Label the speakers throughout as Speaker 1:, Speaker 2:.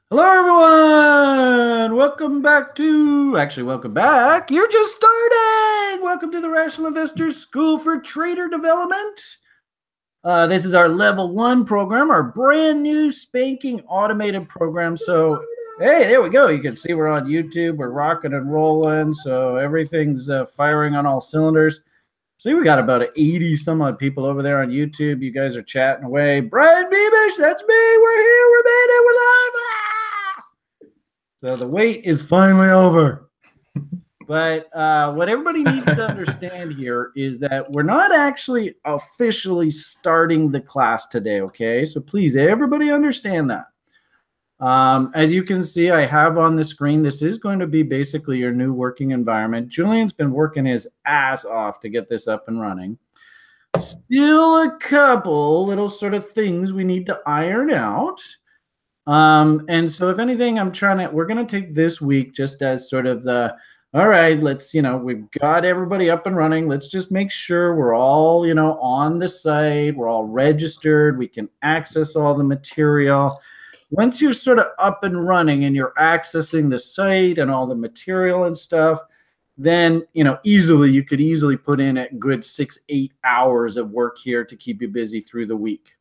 Speaker 1: Hello, everyone. Welcome back. You're just starting. Welcome to the Rational Investor School for Trader Development. This is our level 1 program, our brand new spanking automated program. So, hey, there we go. You can see we're on YouTube. We're rocking and rolling. So everything's firing on all cylinders. See, we got about 80 some odd people over there on YouTube. You guys are chatting away. Brian Beamish, that's me. We're here. We're made it. We're live. So the wait is finally over. But what everybody needs to understand here is that we're not actually officially starting the class today, okay? So please, everybody understand that. As you can see, I have on the screen, this is going to be basically your new working environment. Julian's been working his ass off to get this up and running. Still a couple little sort of things we need to iron out. And so if anything, we're going to take this week just as sort of all right, we've got everybody up and running. Let's just make sure we're all, on the site. We're all registered. We can access all the material. Once you're sort of up and running and you're accessing the site and all the material and stuff, then, you could easily put in a good 6-8 hours of work here to keep you busy through the week.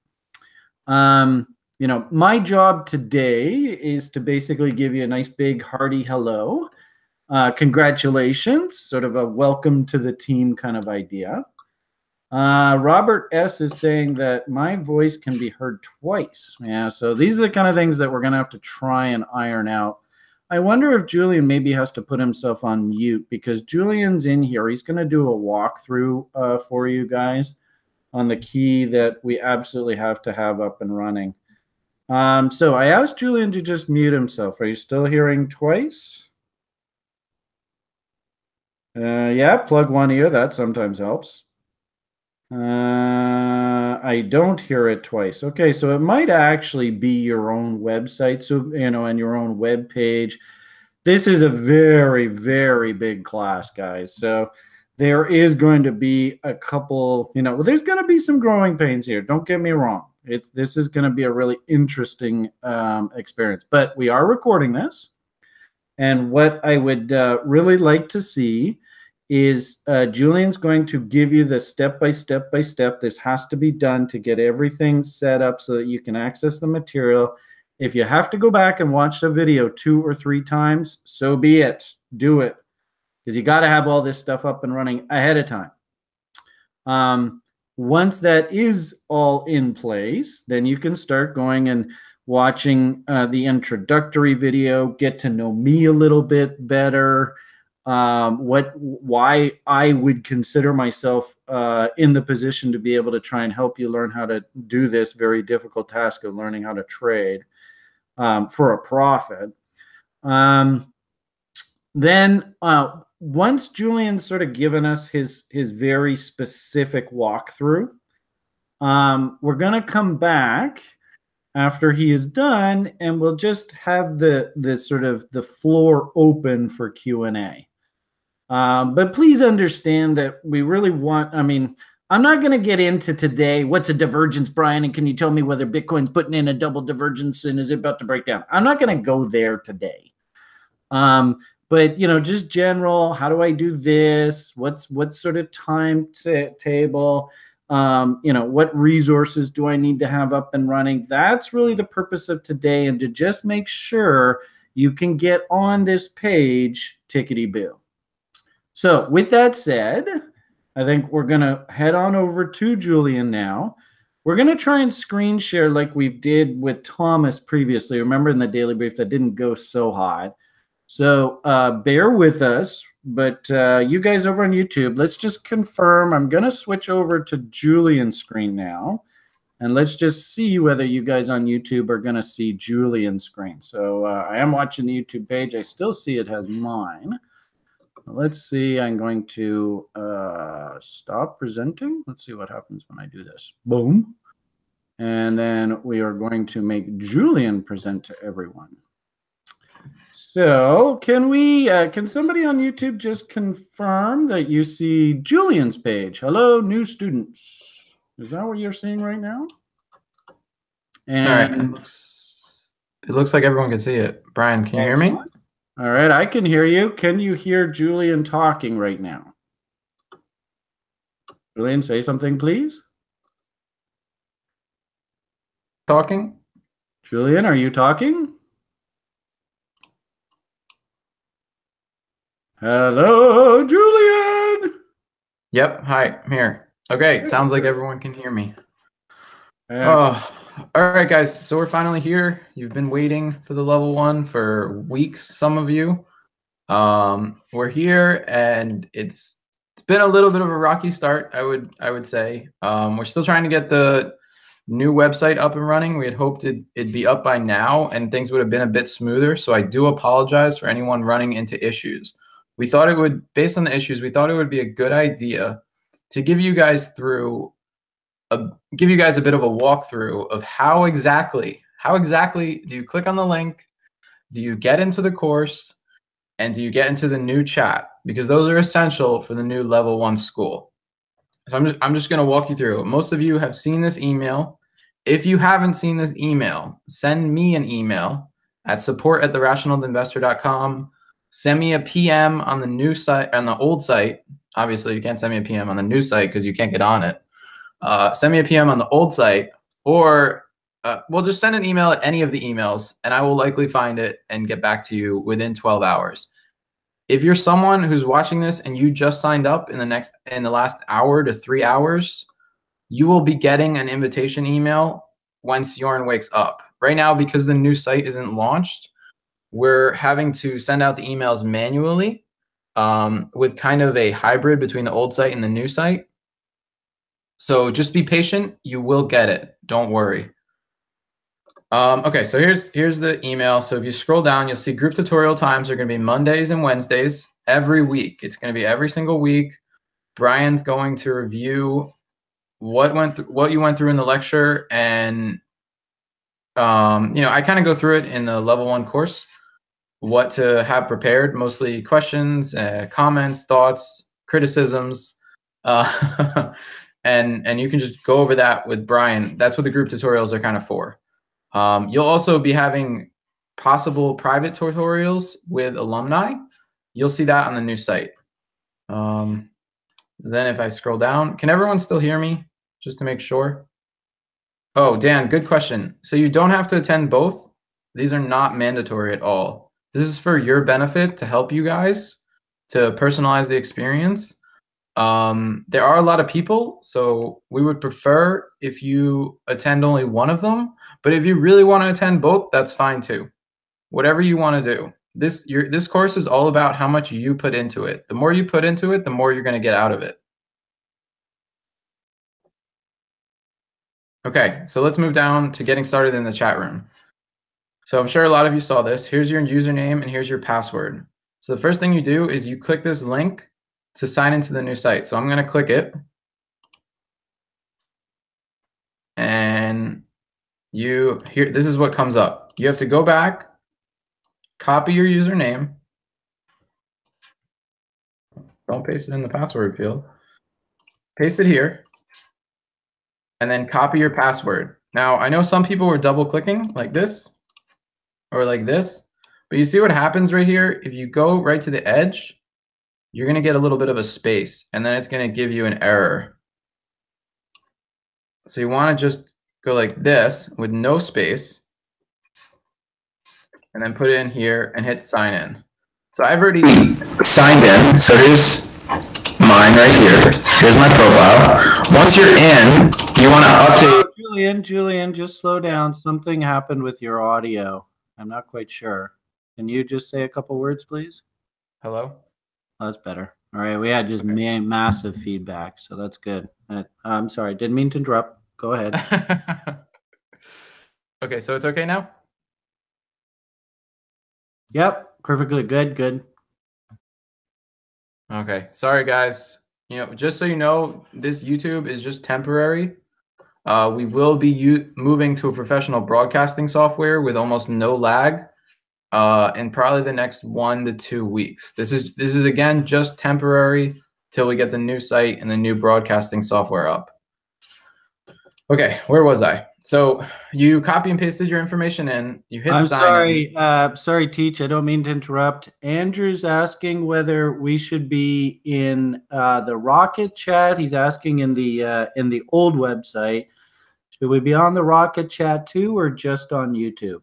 Speaker 1: My job today is to basically give you a nice big hearty hello. Congratulations, sort of a welcome to the team kind of idea. Robert S. is saying that my voice can be heard twice. Yeah, so these are the kind of things that we're going to have to try and iron out. I wonder if Julian maybe has to put himself on mute because Julian's in here. He's going to do a walkthrough for you guys on the key that we absolutely have to have up and running. So I asked Julian to just mute himself. Are you still hearing twice? Yeah, plug one ear. That sometimes helps. I don't hear it twice. Okay, so it might actually be your own website. So, and your own web page. This is a very, very big class, guys. So there is going to be a couple, there's going to be some growing pains here. Don't get me wrong. This is going to be a really interesting experience. But we are recording this. And what I would really like to see is Julian's going to give you the step by step. This has to be done to get everything set up so that you can access the material. If you have to go back and watch the video 2 or 3 times, so be it. Do it. Because you got to have all this stuff up and running ahead of time. Once that is all in place, then you can start going and watching the introductory video, get to know me a little bit better, why I would consider myself in the position to be able to try and help you learn how to do this very difficult task of learning how to trade for a profit. Then once Julian's sort of given us his very specific walkthrough, we're going to come back after he is done, and we'll just have the sort of the floor open for Q&A. But please understand that we really want, I'm not going to get into today, what's a divergence, Brian, and can you tell me whether Bitcoin's putting in a double divergence and is it about to break down? I'm not going to go there today. But, just general, how do I do this? What sort of timetable? What resources do I need to have up and running? That's really the purpose of today, and to just make sure you can get on this page tickety-boo. So with that said, I think we're going to head on over to Julian now. We're going to try and screen share like we did with Thomas previously. Remember in the daily brief that didn't go so hot. So bear with us, but you guys over on YouTube, let's just confirm. I'm going to switch over to Julian's screen now, and let's just see whether you guys on YouTube are going to see Julian's screen. So I am watching the YouTube page. I still see it has mine. Let's see. I'm going to stop presenting. Let's see what happens when I do this. Boom. And then we are going to make Julian present to everyone. So can somebody on YouTube just confirm that you see Julian's page? Hello, new students. Is that what you're seeing right now? And
Speaker 2: all right. It looks like everyone can see it. Brian, can you hear me?
Speaker 1: All right, I can hear you. Can you hear Julian talking right now? Julian, say something, please.
Speaker 2: Talking?
Speaker 1: Julian, are you talking? Hello, Julian.
Speaker 2: Yep. Hi, I'm here. Okay, it sounds like everyone can hear me.
Speaker 1: Excellent.
Speaker 2: Oh, all right, guys. So we're finally here. You've been waiting for the level 1 for weeks, some of you. We're here, and it's been a little bit of a rocky start, I would say. We're still trying to get the new website up and running. We had hoped it'd be up by now, and things would have been a bit smoother. So I do apologize for anyone running into issues. We thought it would, based on the issues, we thought it would be a good idea to give you guys a bit of a walkthrough of how exactly do you click on the link, do you get into the course, and do you get into the new chat, because those are essential for the new level 1 school. So I'm just going to walk you through. Most of you have seen this email. If you haven't seen this email, send me an email at support@therationalinvestor.com. Send me a PM on the new site, on the old site. Obviously, you can't send me a PM on the new site because you can't get on it. Send me a PM on the old site, or well, just send an email at any of the emails, and I will likely find it and get back to you within 12 hours. If you're someone who's watching this and you just signed up in the last hour to 3 hours, you will be getting an invitation email once Jorn wakes up. Right now, because the new site isn't launched, we're having to send out the emails manually, with kind of a hybrid between the old site and the new site. So just be patient. You will get it. Don't worry. Okay, so here's the email. So if you scroll down, you'll see group tutorial times are going to be Mondays and Wednesdays every week. It's going to be every single week. Brian's going to review what you went through in the lecture, and I kind of go through it in the level 1 course, what to have prepared, mostly questions, comments, thoughts, criticisms, and you can just go over that with Brian. That's what the group tutorials are kind of for. You'll also be having possible private tutorials with alumni. You'll see that on the new site. Then if I scroll down, can everyone still hear me? Just to make sure. Oh, Dan, good question. So you don't have to attend both. These are not mandatory at all. This is for your benefit, to help you guys, to personalize the experience. There are a lot of people, so we would prefer if you attend only one of them. But if you really want to attend both, that's fine too. Whatever you want to do. This course is all about how much you put into it. The more you put into it, the more you're going to get out of it. Okay, so let's move down to getting started in the chat room. So I'm sure a lot of you saw this. Here's your username and here's your password. So the first thing you do is you click this link to sign into the new site. So I'm going to click it. And this is what comes up. You have to go back, copy your username. Don't paste it in the password field. Paste it here. And then copy your password. Now, I know some people were double clicking like this or like this, but you see what happens right here? If you go right to the edge, you're going to get a little bit of a space, and then it's going to give you an error. So you want to just go like this with no space, and then put it in here and hit sign in. So I've already signed in. So here's mine right here. Here's my profile. Once you're in, you want to update.
Speaker 1: Julian, just slow down. Something happened with your audio. I'm not quite sure. Can you just say a couple words, please?
Speaker 2: Hello?
Speaker 1: Oh, that's better. All right, we had just massive feedback, so that's good. I'm sorry, didn't mean to interrupt. Go ahead.
Speaker 2: Okay, so it's okay now?
Speaker 1: Yep, perfectly good.
Speaker 2: Okay, sorry guys. Just so you know, this YouTube is just temporary. We will be moving to a professional broadcasting software with almost no lag in probably the next 1 to 2 weeks. This is again just temporary till we get the new site and the new broadcasting software up. Okay, where was I? So you copy and pasted your information in. You hit
Speaker 1: I'm
Speaker 2: sign in.
Speaker 1: sorry. Sorry, Teach. I don't mean to interrupt. Andrew's asking whether we should be in the Rocket chat. He's asking in the old website. Should we be on the Rocket chat too, or just on YouTube?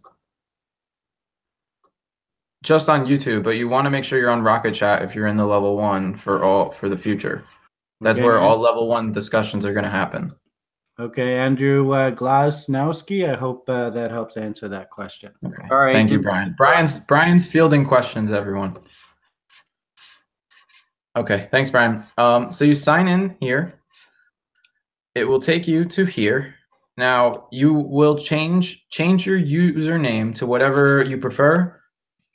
Speaker 2: Just on YouTube, but you want to make sure you're on Rocket Chat if you're in the level 1 for the future. That's
Speaker 1: Okay.
Speaker 2: where all level 1 discussions are going to happen.
Speaker 1: Okay, Andrew Glasnowski. I hope that helps answer that question.
Speaker 2: Okay.
Speaker 1: All right.
Speaker 2: Thank you, Brian. Brian's fielding questions, everyone. Okay, thanks, Brian. So you sign in here. It will take you to here. Now you will change your username to whatever you prefer.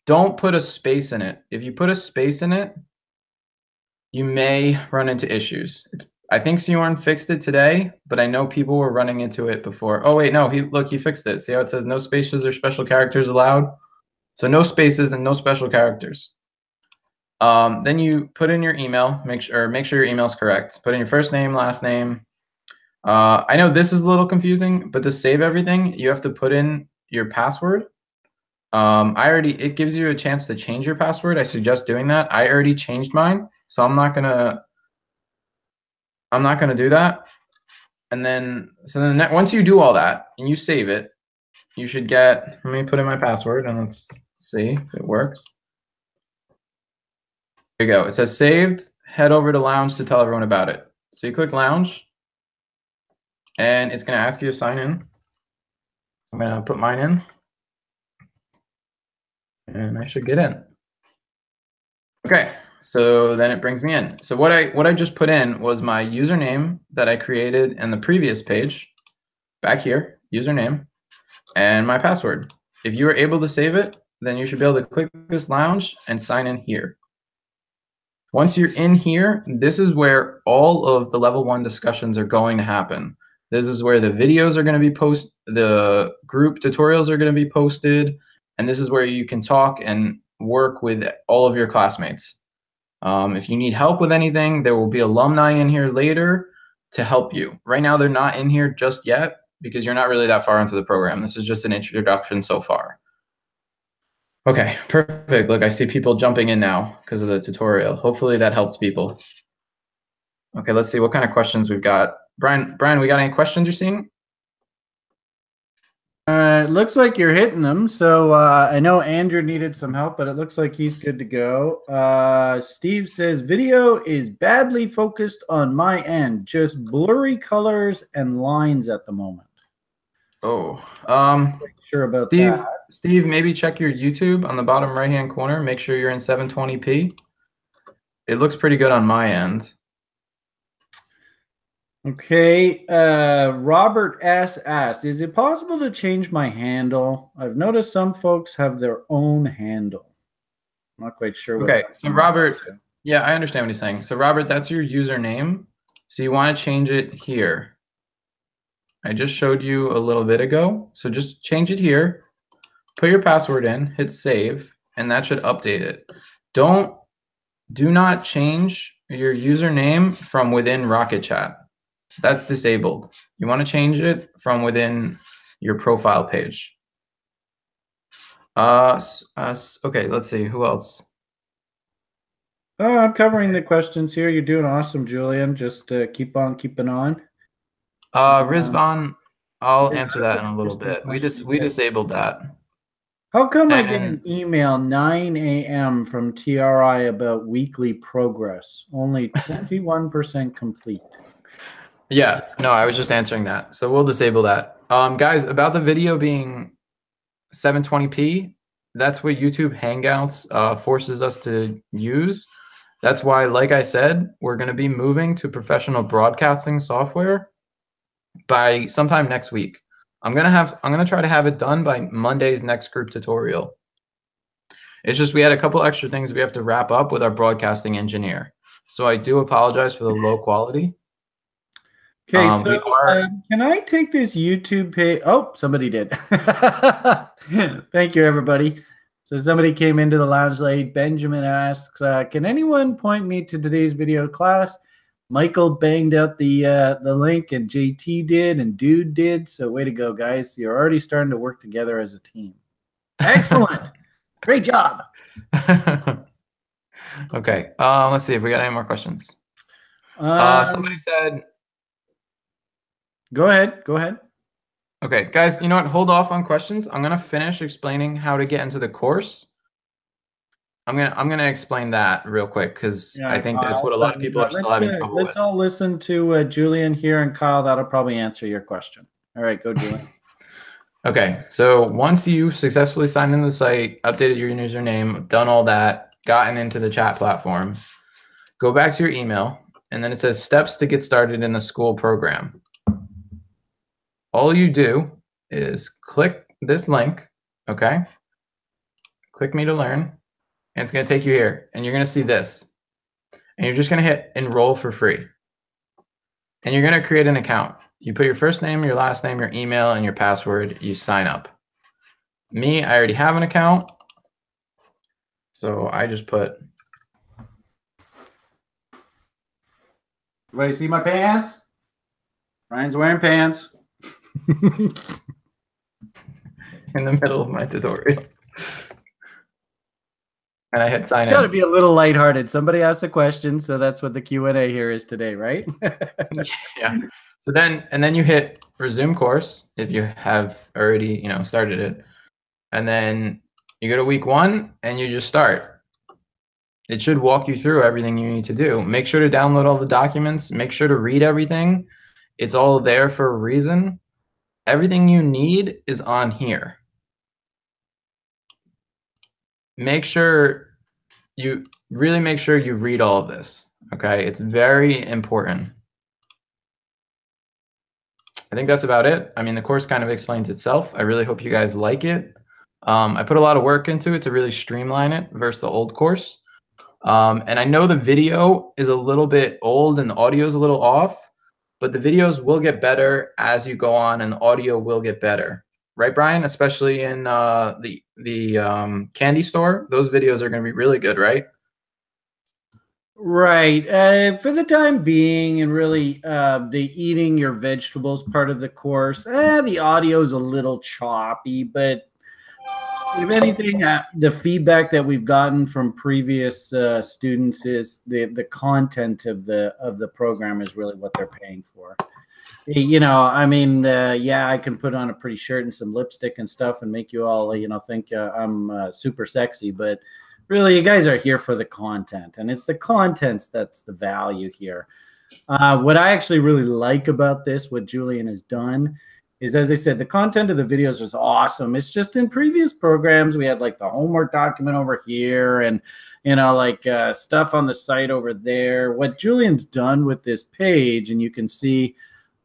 Speaker 2: Don't put a space in it. If you put a space in it, you may run into issues. I think Siorn fixed it today, but I know people were running into it before. Oh wait, no, he fixed it. See how it says no spaces or special characters allowed? So no spaces and no special characters. Then you put in your email. Make sure your email is correct. Put in your first name, last name. I know this is a little confusing, but to save everything, you have to put in your password. It gives you a chance to change your password. I suggest doing that. I already changed mine, so I'm not gonna do that. And then, once you do all that and you save it, you should get, let me put in my password and let's see if it works. There you go. It says saved. Head over to Lounge to tell everyone about it. So you click Lounge and it's going to ask you to sign in. I'm going to put mine in and I should get in. Okay. So then it brings me in. So what I just put in was my username that I created in the previous page, back here, username, and my password. If you were able to save it, then you should be able to click this lounge and sign in here. Once you're in here, this is where all of the level 1 discussions are going to happen. This is where the videos are going to be posted, the group tutorials are going to be posted, and this is where you can talk and work with all of your classmates. If you need help with anything, there will be alumni in here later to help you. Right now, they're not in here just yet because you're not really that far into the program. This is just an introduction so far. Okay, perfect. Look, I see people jumping in now because of the tutorial. Hopefully that helps people. Okay, let's see what kind of questions we've got. Brian, we got any questions you're seeing?
Speaker 1: It looks like you're hitting them. So I know Andrew needed some help, but it looks like he's good to go. Steve says, video is badly focused on my end. Just blurry colors and lines at the moment.
Speaker 2: Oh,
Speaker 1: sure about
Speaker 2: Steve,
Speaker 1: that.
Speaker 2: Steve, maybe check your YouTube on the bottom right-hand corner. Make sure you're in 720p. It looks pretty good on my end.
Speaker 1: Okay, Robert S. asked, is it possible to change my handle? I've noticed some folks have their own handle. I'm not quite sure what.
Speaker 2: Okay, so Robert, yeah, I understand what he's saying. So Robert, that's your username. So you want to change it here. I just showed you a little bit ago. So just change it here, put your password in, hit save, and that should update it. Do not change your username from within Rocket Chat. That's disabled. You want to change it from within your profile page. Okay, let's see. Who else?
Speaker 1: I'm covering the questions here. You're doing awesome, Julian. Just keep on keeping on.
Speaker 2: Rizvan, I'll answer that in a little bit. We disabled that.
Speaker 1: How come I get an email 9 a.m. from TRI about weekly progress? Only 21% complete.
Speaker 2: Yeah, no, I was just answering that. So we'll disable that. Guys, about the video being 720p, that's what YouTube Hangouts forces us to use. That's why, like I said, we're going to be moving to professional broadcasting software by sometime next week. I'm gonna try to have it done by Monday's next group tutorial. It's just we had a couple extra things we have to wrap up with our broadcasting engineer. So I do apologize for the low quality.
Speaker 1: Okay, so can I take this YouTube page? Oh, somebody did. Thank you, everybody. So somebody came into the lounge late. Benjamin asks, can anyone point me to today's video class? Michael banged out the link, and JT did, and Dude did. So way to go, guys! You're already starting to work together as a team. Excellent, great job.
Speaker 2: Okay, let's see if we got any more questions. Somebody said,
Speaker 1: "Go ahead, go ahead."
Speaker 2: Okay, guys, you know what? Hold off on questions. I'm gonna finish explaining how to get into the course. I'm gonna explain that real quick because I think that's what a lot of people are still having trouble with.
Speaker 1: Let's all listen to Julian here, and Kyle. That'll probably answer your question. All right, go, Julian.
Speaker 2: Okay, so once you successfully signed into the site, updated your username, done all that, gotten into the chat platform, go back to your email, and then it says steps to get started in the school program. All you do is click this link, okay? Click me to learn. And it's going to take you here, and you're going to see this. And you're just going to hit enroll for free. And you're going to create an account. You put your first name, your last name, your email, and your password. You sign up. Me, I already have an account. So I just put.
Speaker 1: Everybody see my pants? Ryan's wearing pants.
Speaker 2: In the middle of my tutorial. And I hit sign in.
Speaker 1: Got to be a little lighthearted. Somebody asked a question, so that's what the Q&A here is today, right?
Speaker 2: Yeah. So then you hit resume course if you have already, started it. And then you go to week 1 and you just start. It should walk you through everything you need to do. Make sure to download all the documents. Make sure to read everything. It's all there for a reason. Everything you need is on here. Make sure you read all of this. Okay, it's very important. I think that's about it. I mean, the course kind of explains itself. I really hope you guys like it. I put a lot of work into it to really streamline it versus the old course. And I know the video is a little bit old and the audio is a little off, but the videos will get better as you go on, and the audio will get better. Right, Brian? Especially in the candy store, those videos are going to be really good, right?
Speaker 1: Right. For the time being, and really the eating your vegetables part of the course, the audio is a little choppy, but if anything, the feedback that we've gotten from previous students is the content of the program is really what they're paying for. I mean, yeah, I can put on a pretty shirt and some lipstick and stuff and make you all, think I'm super sexy. But really, you guys are here for the content, and it's the content that's the value here. What I actually really like about this, what Julian has done, is, as I said, the content of the videos is awesome. It's just in previous programs, we had like the homework document over here and, stuff on the site over there. What Julian's done with this page, and you can see,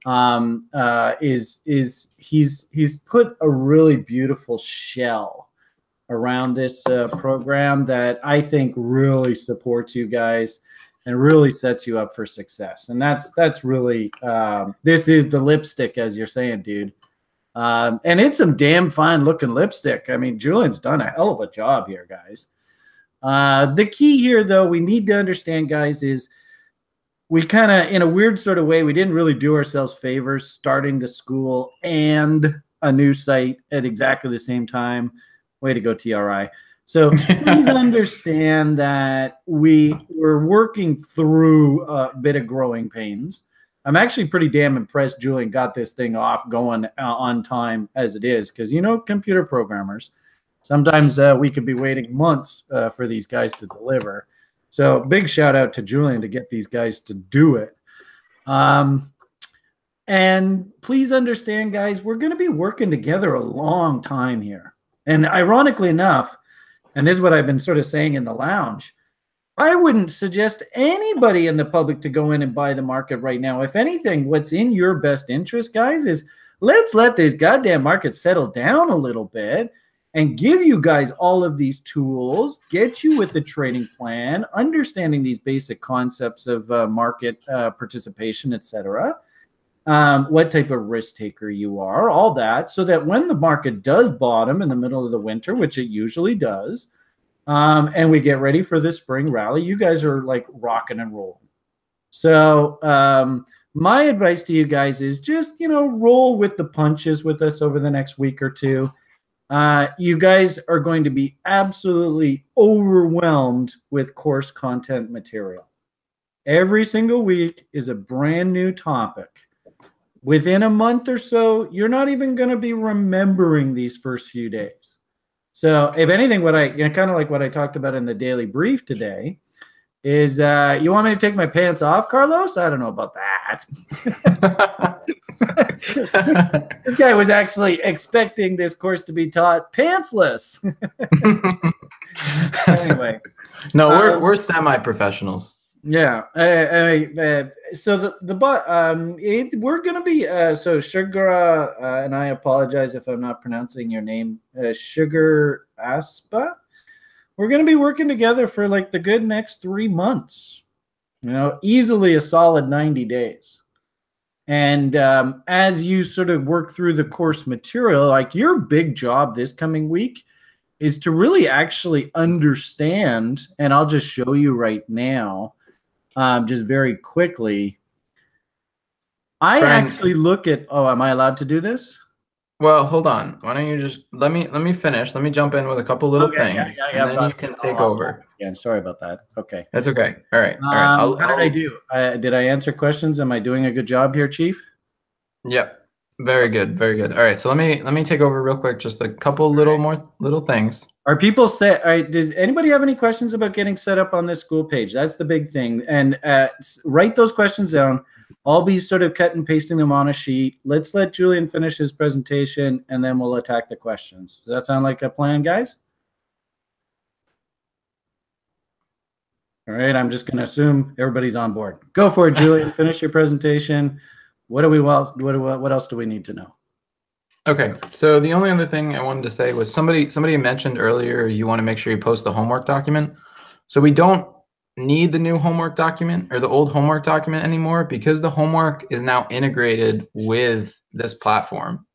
Speaker 1: is he's put a really beautiful shell around this program that I think really supports you guys and really sets you up for success. And that's really this is the lipstick, as you're saying, dude. And it's some damn fine looking lipstick. I mean, Julian's done a hell of a job here, guys. The key here, though, we need to understand, guys, is we kind of, in a weird sort of way, we didn't really do ourselves favors starting the school and a new site at exactly the same time. Way to go, TRI. So please understand that we were working through a bit of growing pains. I'm actually pretty damn impressed Julian got this thing off going on time as it is, because, computer programmers, sometimes we could be waiting months for these guys to deliver. So big shout out to Julian to get these guys to do it. And please understand, guys, we're going to be working together a long time here. And ironically enough, and this is what I've been sort of saying in the lounge, I wouldn't suggest anybody in the public to go in and buy the market right now. If anything, what's in your best interest, guys, is let's let this goddamn market settle down a little bit and give you guys all of these tools, get you with the trading plan, understanding these basic concepts of market participation, etc. What type of risk taker you are, all that, so that when the market does bottom in the middle of the winter, which it usually does, and we get ready for this spring rally, you guys are like rocking and rolling. So my advice to you guys is just, roll with the punches with us over the next week or two. You guys are going to be absolutely overwhelmed with course content material. Every single week is a brand new topic. Within a month or so, you're not even going to be remembering these first few days. So if anything, what I kind of like what I talked about in the daily brief today is you want me to take my pants off, Carlos? I don't know about that. This guy was actually expecting this course to be taught pantsless. Anyway.
Speaker 2: No, we're semi-professionals.
Speaker 1: Yeah. So we're going to be so Sugar, and I apologize if I'm not pronouncing your name, Sugar Aspa. We're going to be working together for like the good next 3 months, easily a solid 90 days. And as you sort of work through the course material, like your big job this coming week is to really actually understand, and I'll just show you right now, just very quickly. Actually look at, am I allowed to do this?
Speaker 2: Well, hold on. Why don't you just let me finish? Let me jump in with a couple little things, and then you can take over.
Speaker 1: Yeah, sorry about that. Okay.
Speaker 2: That's okay. All right.
Speaker 1: How did I do? Did I answer questions? Am I doing a good job here, Chief?
Speaker 2: Yep. Very good. Very good. All right. So let me take over real quick. Just a couple little things.
Speaker 1: Are people set? All right, does anybody have any questions about getting set up on this school page? That's the big thing. And write those questions down. I'll be sort of cut and pasting them on a sheet. Let's let Julian finish his presentation, and then we'll attack the questions. Does that sound like a plan, guys? All right, I'm just going to assume everybody's on board. Go for it, Julian. Finish your presentation. What else do we need to know?
Speaker 2: Okay, so the only other thing I wanted to say was somebody mentioned earlier you want to make sure you post the homework document. So we don't need the new homework document or the old homework document anymore because the homework is now integrated with this platform.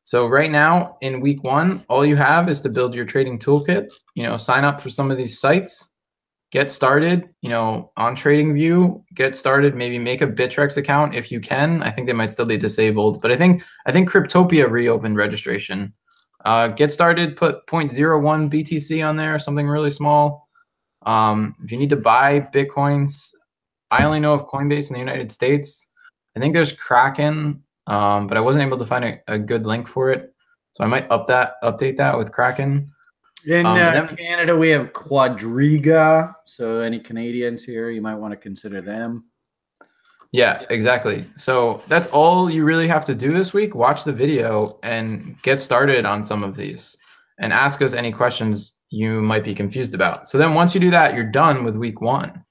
Speaker 2: So right now in week 1, all you have is to build your trading toolkit, sign up for some of these sites, get started, on TradingView, get started, maybe make a Bittrex account if you can. I think they might still be disabled, but I think Cryptopia reopened registration. Get started, put 0.01 BTC on there, something really small. If you need to buy Bitcoins, I only know of Coinbase in the United States. I think there's Kraken, but I wasn't able to find a good link for it. So I might update that with Kraken.
Speaker 1: In Canada, we have Quadriga. So any Canadians here, you might want to consider them.
Speaker 2: Yeah, exactly. So that's all you really have to do this week. Watch the video and get started on some of these and ask us any questions you might be confused about. So then once you do that, you're done with week 1.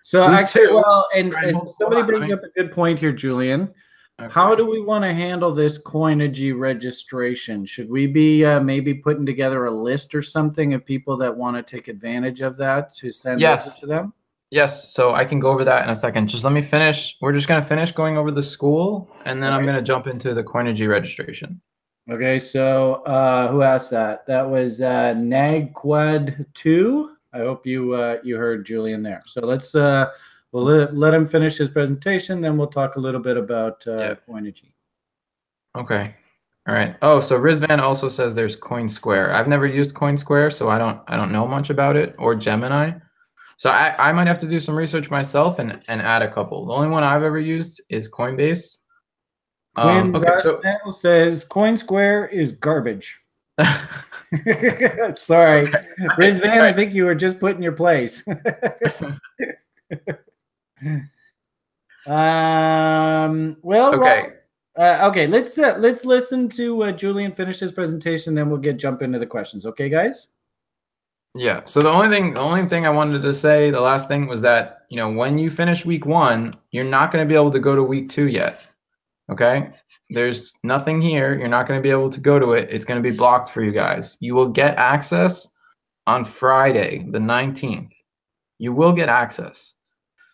Speaker 1: So week actually, 2, and somebody brings up a good point here, Julian. Okay. How do we want to handle this Coinigy registration? Should we be maybe putting together a list or something of people that want to take advantage of that to send over to them?
Speaker 2: Yes. So I can go over that in a second. Just let me finish. We're just going to finish going over the school, and then I'm going to jump into the Coinigy registration.
Speaker 1: Okay. So who asked that? That was Nagquad2. I hope you heard Julian there. So let's we'll let him finish his presentation, then we'll talk a little bit about Coinigy.
Speaker 2: Okay. All right. Oh, so Rizvan also says there's CoinSquare. I've never used CoinSquare, so I don't know much about it, or Gemini. So I might have to do some research myself and add a couple. The only one I've ever used is Coinbase.
Speaker 1: So says CoinSquare is garbage. Sorry, Rizvan, I think you were just put in your place. Okay. Let's listen to Julian finish his presentation, then we'll jump into the questions. Okay, guys?
Speaker 2: Yeah. So the only thing I wanted to say, the last thing was that, when you finish week 1, you're not going to be able to go to week 2 yet. Okay. There's nothing here. You're not going to be able to go to it. It's going to be blocked for you guys. You will get access on Friday, the 19th. You will get access.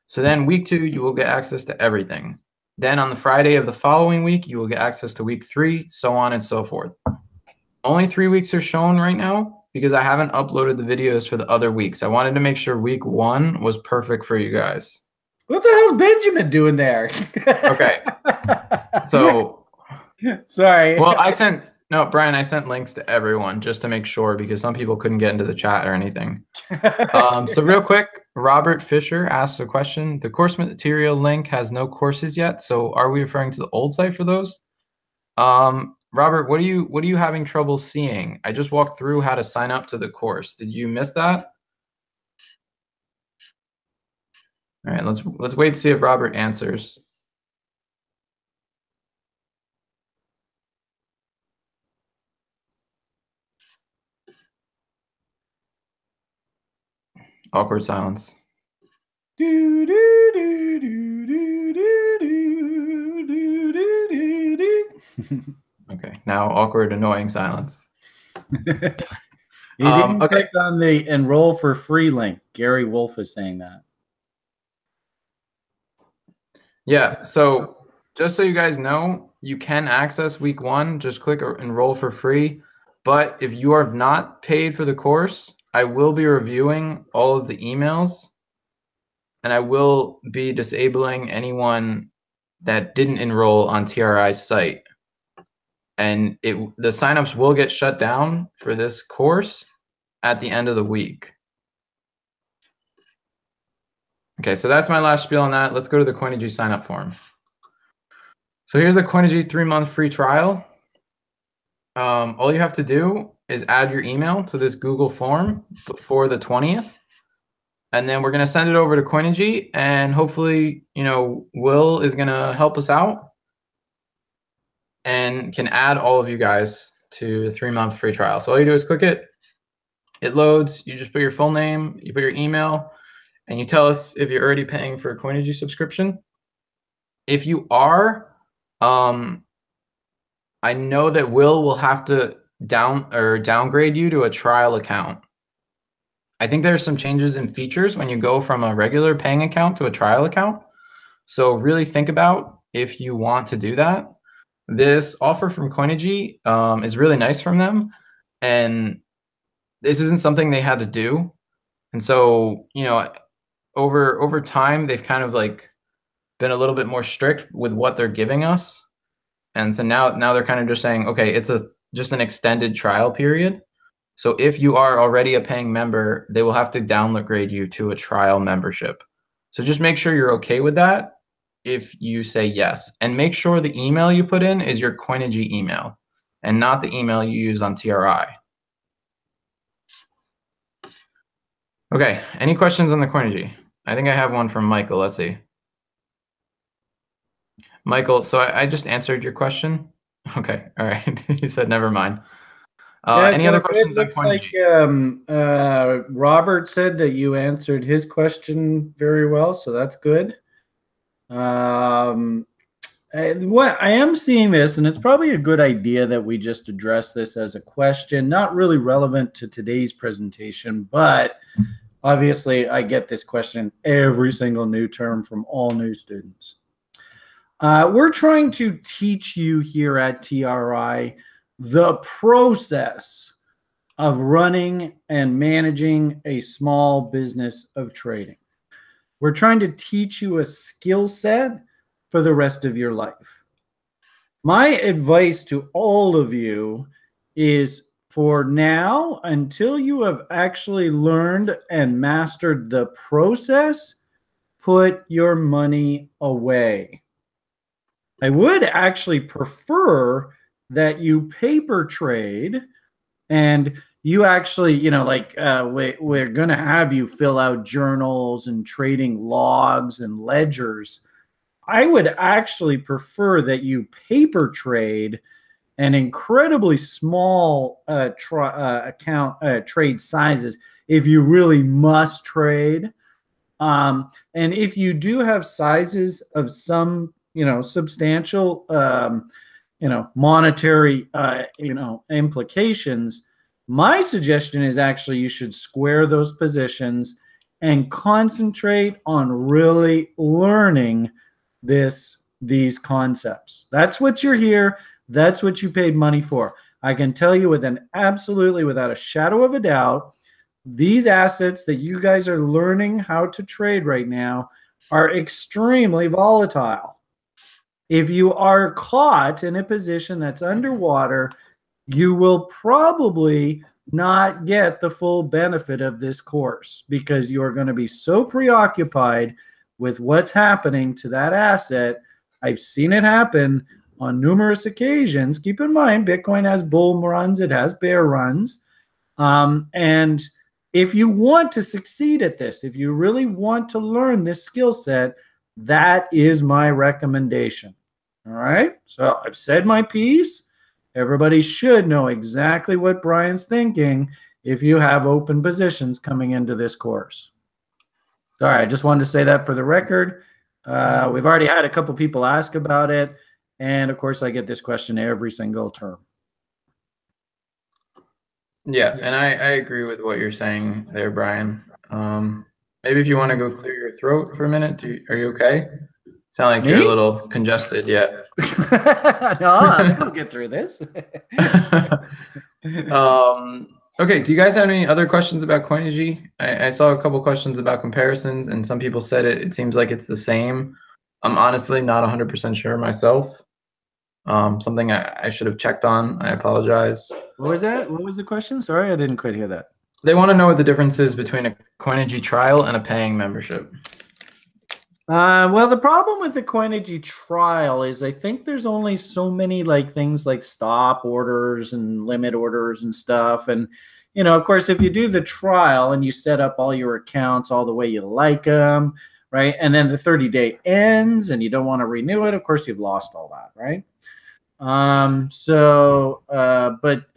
Speaker 2: So then week 2, you will get access to everything. Then on the Friday of the following week, you will get access to week 3, so on and so forth. Only 3 weeks are shown right now because I haven't uploaded the videos for the other weeks. I wanted to make sure week 1 was perfect for you guys.
Speaker 1: What the hell's Benjamin doing there?
Speaker 2: Okay. So,
Speaker 1: sorry.
Speaker 2: well, Brian, I sent links to everyone just to make sure because some people couldn't get into the chat or anything. So real quick, Robert Fisher asks a question. The course material link has no courses yet. So are we referring to the old site for those? Robert, what are you having trouble seeing? I just walked through how to sign up to the course. Did you miss that? All right, let's wait to see if Robert answers. Awkward silence. Okay, now awkward, annoying silence.
Speaker 1: He didn't click on the enroll for free link. Gary Wolf is saying that.
Speaker 2: Yeah, so just so you guys know, you can access week 1. Just click enroll for free. But if you are not paid for the course, I will be reviewing all of the emails, and I will be disabling anyone that didn't enroll on TRI's site. And the signups will get shut down for this course at the end of the week. Okay, so that's my last spiel on that. Let's go to the Coinigy sign-up form. So here's the Coinigy 3-month free trial. All you have to do is add your email to this Google form before the 20th. And then we're going to send it over to Coinigy, and hopefully, Will is going to help us out and can add all of you guys to the 3-month free trial. So all you do is click it. It loads. You just put your full name, you put your email, and you tell us if you're already paying for a Coinigy subscription. If you are, I know that will have to downgrade you to a trial account. I think there's some changes in features when you go from a regular paying account to a trial account. So really think about if you want to do that. This offer from Coinigy is really nice from them, and this isn't something they had to do. And so, over time, they've kind of been a little bit more strict with what they're giving us. And so now they're kind of just saying, okay, it's just an extended trial period. So if you are already a paying member, they will have to downgrade you to a trial membership. So just make sure you're okay with that if you say yes. And make sure the email you put in is your Coinigy email and not the email you use on TRI. Okay, any questions on the Coinigy? I think I have one from Michael. Let's see. Michael, so I just answered your question. Okay, all right. You said never mind. Any other questions on Coinigy?
Speaker 1: Like Robert said that you answered his question very well, so that's good. What I am seeing this, and it's probably a good idea that we just address this as a question, not really relevant to today's presentation, but obviously I get this question every single new term from all new students. We're trying to teach you here at TRI the process of running and managing a small business of trading. We're trying to teach you a skill set for the rest of your life. My advice to all of you is, for now, until you have actually learned and mastered the process, put your money away. I would actually prefer that you paper trade and you actually, we're going to have you fill out journals and trading logs and ledgers. I would actually prefer that you paper trade an incredibly small trade sizes if you really must trade. And if you do have sizes of some, substantial, monetary, implications, my suggestion is actually you should square those positions and concentrate on really learning these concepts. That's what you're here. That's what you paid money for. I can tell you without a shadow of a doubt, these assets that you guys are learning how to trade right now are extremely volatile. If you are caught in a position that's underwater, you will probably not get the full benefit of this course because you're going to be so preoccupied with what's happening to that asset. I've seen it happen on numerous occasions. Keep in mind, Bitcoin has bull runs, it has bear runs. And if you want to succeed at this, if you really want to learn this skill set, that is my recommendation. All right. So I've said my piece. Everybody should know exactly what Brian's thinking if you have open positions coming into this course. All right. I just wanted to say that for the record. We've already had a couple people ask about it. And of course, I get this question every single term.
Speaker 2: Yeah, and I agree with what you're saying there, Brian. Maybe if you want to go clear your throat for a minute, are you okay? Sound like you're a little congested. Yeah.
Speaker 1: No, I think I'll get through this.
Speaker 2: Okay. Do you guys have any other questions about Coinigy? I saw a couple questions about comparisons, and some people said it seems like it's the same. I'm honestly not 100% sure myself. Something I should have checked on. I apologize.
Speaker 1: What was that? What was the question? Sorry, I didn't quite hear that.
Speaker 2: They want to know what the difference is between a Coinigy trial and a paying membership.
Speaker 1: Well, the problem with the Coinigy trial is I think there's only so many things like stop orders and limit orders and stuff. And, of course, if you do the trial and you set up all your accounts all the way you like them, right? And then the 30-day ends and you don't want to renew it, of course, you've lost all that, right? But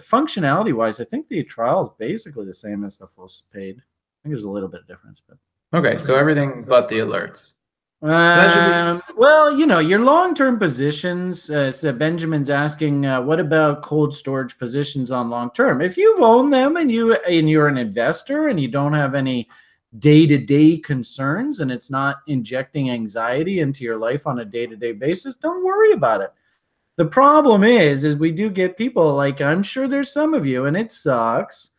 Speaker 1: functionality wise, I think the trial is basically the same as the full paid. I think there's a little bit of difference, but
Speaker 2: okay. So everything but the alerts.
Speaker 1: Well, your long-term positions, so Benjamin's asking, what about cold storage positions on long-term? If you've owned them and you're an investor and you don't have any day-to-day concerns and it's not injecting anxiety into your life on a day-to-day basis, don't worry about it. The problem is we do get people I'm sure there's some of you, and it sucks,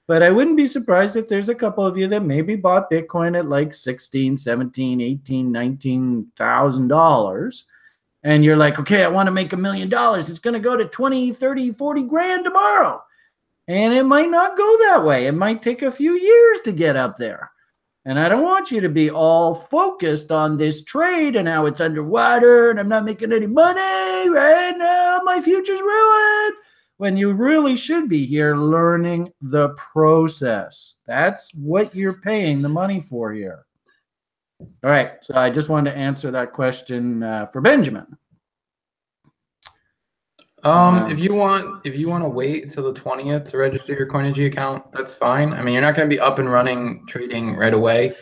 Speaker 1: but I wouldn't be surprised if there's a couple of you that maybe bought Bitcoin at $16, $17, $18, $19,000. And you're like, okay, I want to make $1 million. It's going to go to 20, 30, 40 grand tomorrow. And it might not go that way. It might take a few years to get up there. And I don't want you to be all focused on this trade and how it's underwater and I'm not making any money right now. My future's ruined. When you really should be here learning the process. That's what you're paying the money for here. All right. So I just wanted to answer that question for Benjamin.
Speaker 2: If you want to wait until the 20th to register your Coinigy account, that's fine. I mean, you're not going to be up and running trading right away.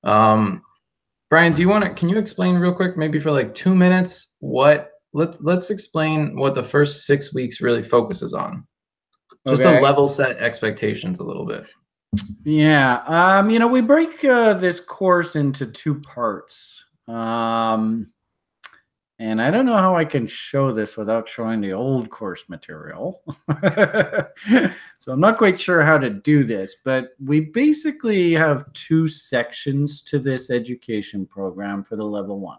Speaker 2: Brian, can you explain real quick, maybe for 2 minutes, let's explain what the first 6 weeks really focuses on. Just to level set expectations a little bit.
Speaker 1: Yeah. We break this course into 2 parts. And I don't know how I can show this without showing the old course material. So I'm not quite sure how to do this, but we basically have 2 sections to this education program for the level 1.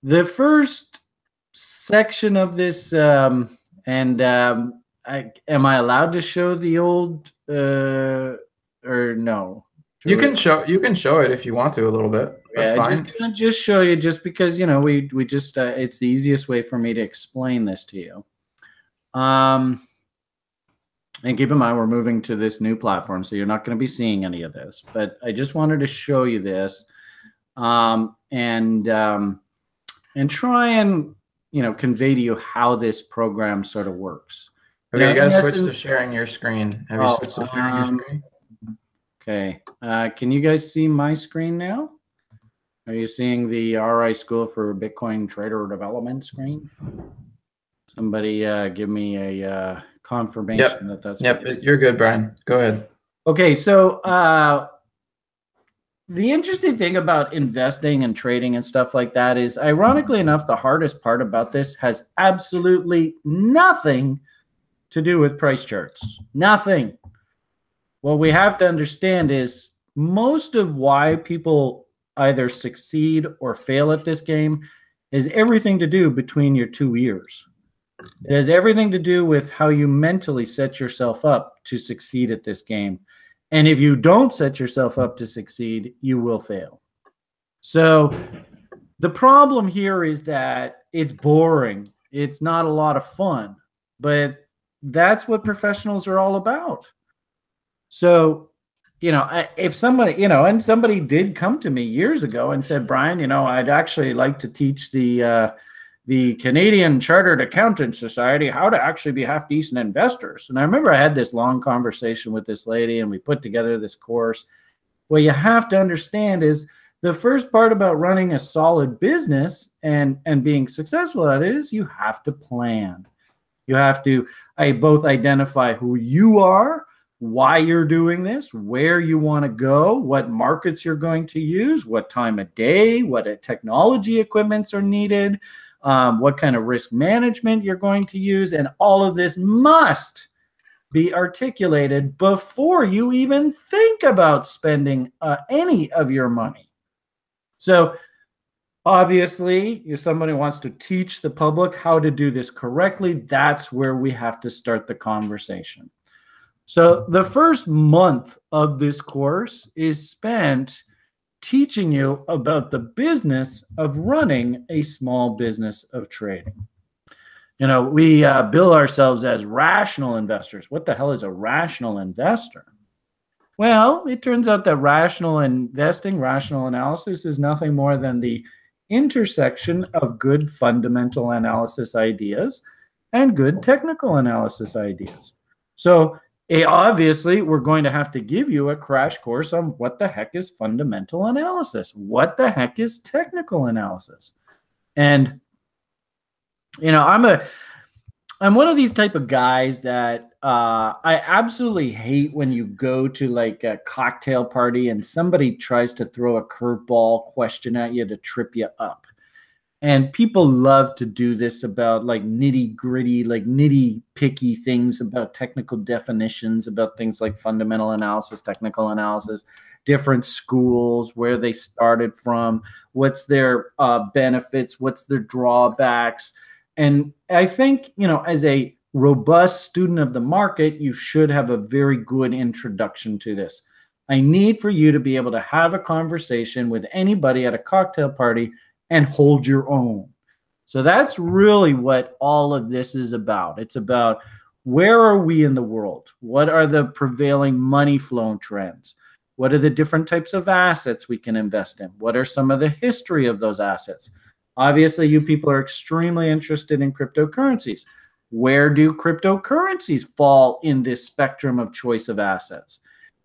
Speaker 1: The first section of this, am I allowed to show the old or no?
Speaker 2: You can show it if you want to a little bit. That's fine.
Speaker 1: I'm just show you just because we just it's the easiest way for me to explain this to you. And keep in mind we're moving to this new platform, so you're not going to be seeing any of this. But I just wanted to show you this, and try and convey to you how this program sort of works.
Speaker 2: Okay, you got to switch to sharing your screen. Have you switched to sharing your screen?
Speaker 1: Okay. Can you guys see my screen now? Are you seeing the RI School for Bitcoin Trader Development screen? Somebody give me a confirmation that that's...
Speaker 2: Yep, you're good, Brian. Go ahead.
Speaker 1: Okay, so the interesting thing about investing and trading and stuff like that is, ironically enough, the hardest part about this has absolutely nothing to do with price charts. Nothing. What we have to understand is most of why people either succeed or fail at this game has everything to do between your two ears. It has everything to do with how you mentally set yourself up to succeed at this game. And if you don't set yourself up to succeed, you will fail. So the problem here is that it's boring. It's not a lot of fun, but that's what professionals are all about. So, if somebody, and somebody did come to me years ago and said, Brian, I'd actually like to teach the Canadian Chartered Accountants Society how to actually be half decent investors. And I remember I had this long conversation with this lady and we put together this course. What you have to understand is the first part about running a solid business and being successful at it is you have to plan. You have to both identify who you are, why you're doing this, where you want to go, what markets you're going to use, what time of day, what technology equipments are needed, what kind of risk management you're going to use. And all of this must be articulated before you even think about spending any of your money. So obviously, if somebody wants to teach the public how to do this correctly, that's where we have to start the conversation. So the first month of this course is spent teaching you about the business of running a small business of trading. We bill ourselves as rational investors. What the hell is a rational investor? Well, it turns out that rational investing, rational analysis is nothing more than the intersection of good fundamental analysis ideas and good technical analysis ideas. So obviously, we're going to have to give you a crash course on what the heck is fundamental analysis, what the heck is technical analysis. And I'm one of these type of guys that I absolutely hate when you go to like a cocktail party and somebody tries to throw a curveball question at you to trip you up. And people love to do this about like nitty gritty, like nitty picky things about technical definitions, about things like fundamental analysis, technical analysis, different schools, where they started from, what's their benefits, what's their drawbacks. And I think, as a robust student of the market, you should have a very good introduction to this. I need for you to be able to have a conversation with anybody at a cocktail party and hold your own. So that's really what all of this is about. It's about where are we in the world? What are the prevailing money flow trends? What are the different types of assets we can invest in? What are some of the history of those assets? Obviously, you people are extremely interested in cryptocurrencies. Where do cryptocurrencies fall in this spectrum of choice of assets?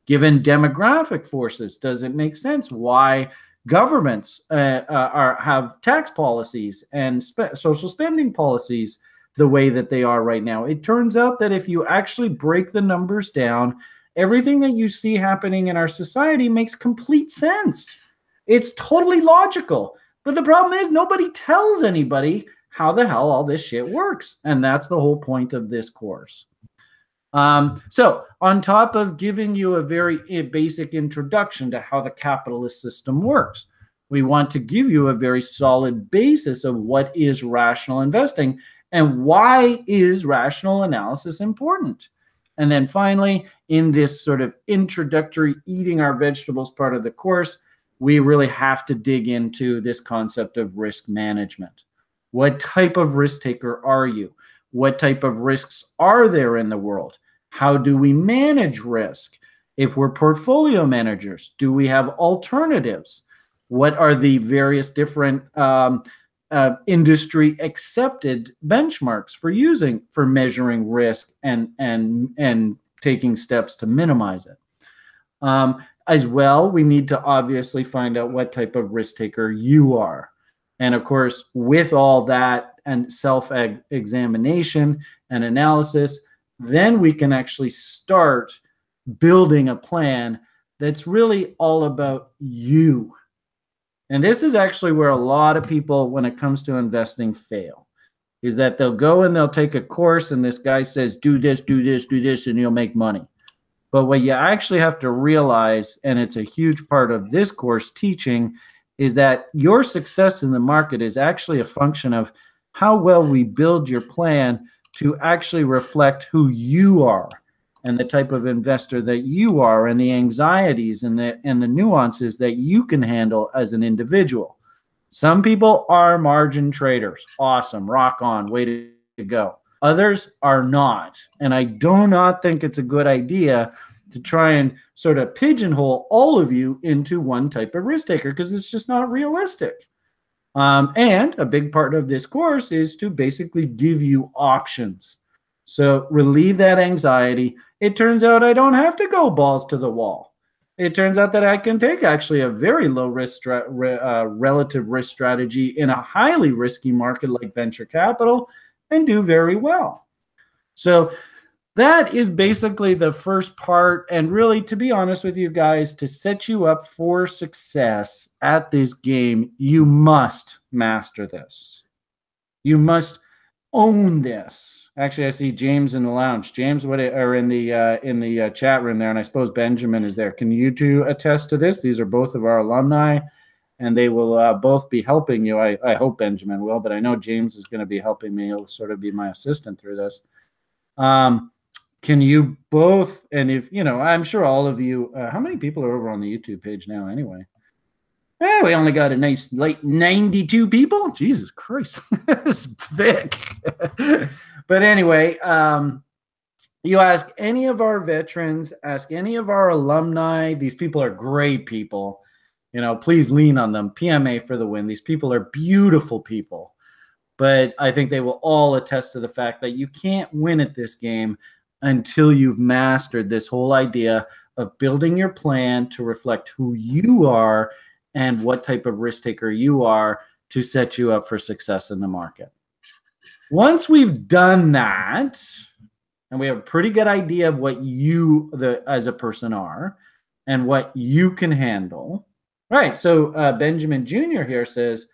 Speaker 1: Given demographic forces, does it make sense why governments have tax policies and social spending policies the way that they are right now? It turns out that if you actually break the numbers down, everything that you see happening in our society makes complete sense. It's totally logical. But the problem is nobody tells anybody how the hell all this shit works. And that's the whole point of this course. So on top of giving you a very basic introduction to how the capitalist system works, we want to give you a very solid basis of what is rational investing and why is rational analysis important. And then finally, in this sort of introductory eating our vegetables part of the course, we really have to dig into this concept of risk management. What type of risk taker are you? What type of risks are there in the world? How do we manage risk? If we're portfolio managers, do we have alternatives? What are the various different industry accepted benchmarks for measuring risk and taking steps to minimize it? As well, we need to obviously find out what type of risk taker you are. And of course, with all that and self-examination and analysis, then we can actually start building a plan that's really all about you. And this is actually where a lot of people, when it comes to investing, fail. Is that they'll go and they'll take a course and this guy says, do this, do this, do this, and you'll make money. But what you actually have to realize, and it's a huge part of this course teaching, is that your success in the market is actually a function of how well we build your plan to actually reflect who you are and the type of investor that you are and the anxieties and the nuances that you can handle as an individual. Some people are margin traders. Awesome. Rock on. Way to go. Others are not. And I do not think it's a good idea to try and sort of pigeonhole all of you into one type of risk taker, because it's just not realistic. And a big part of this course is to basically give you options. So relieve that anxiety. It turns out I don't have to go balls to the wall. It turns out that I can take actually a very low risk relative risk strategy in a highly risky market like venture capital and do very well. So that is basically the first part. And really, to be honest with you guys, to set you up for success at this game, you must master this. You must own this. Actually, I see James in the lounge. James, or in the chat room there, and I suppose Benjamin is there. Can you two attest to this? These are both of our alumni, and they will both be helping you. I hope Benjamin will, but I know James is going to be helping me. He'll sort of be my assistant through this. Can you both, and if, I'm sure all of you, how many people are over on the YouTube page now anyway? We only got a nice like 92 people. Jesus Christ. It's thick. But anyway, you ask any of our veterans, ask any of our alumni. These people are great people. Please lean on them. PMA for the win. These people are beautiful people. But I think they will all attest to the fact that you can't win at this game until you've mastered this whole idea of building your plan to reflect who you are and what type of risk taker you are to set you up for success in the market. Once we've done that, and we have a pretty good idea of what you as a person are and what you can handle. Right. So Benjamin Jr. here says,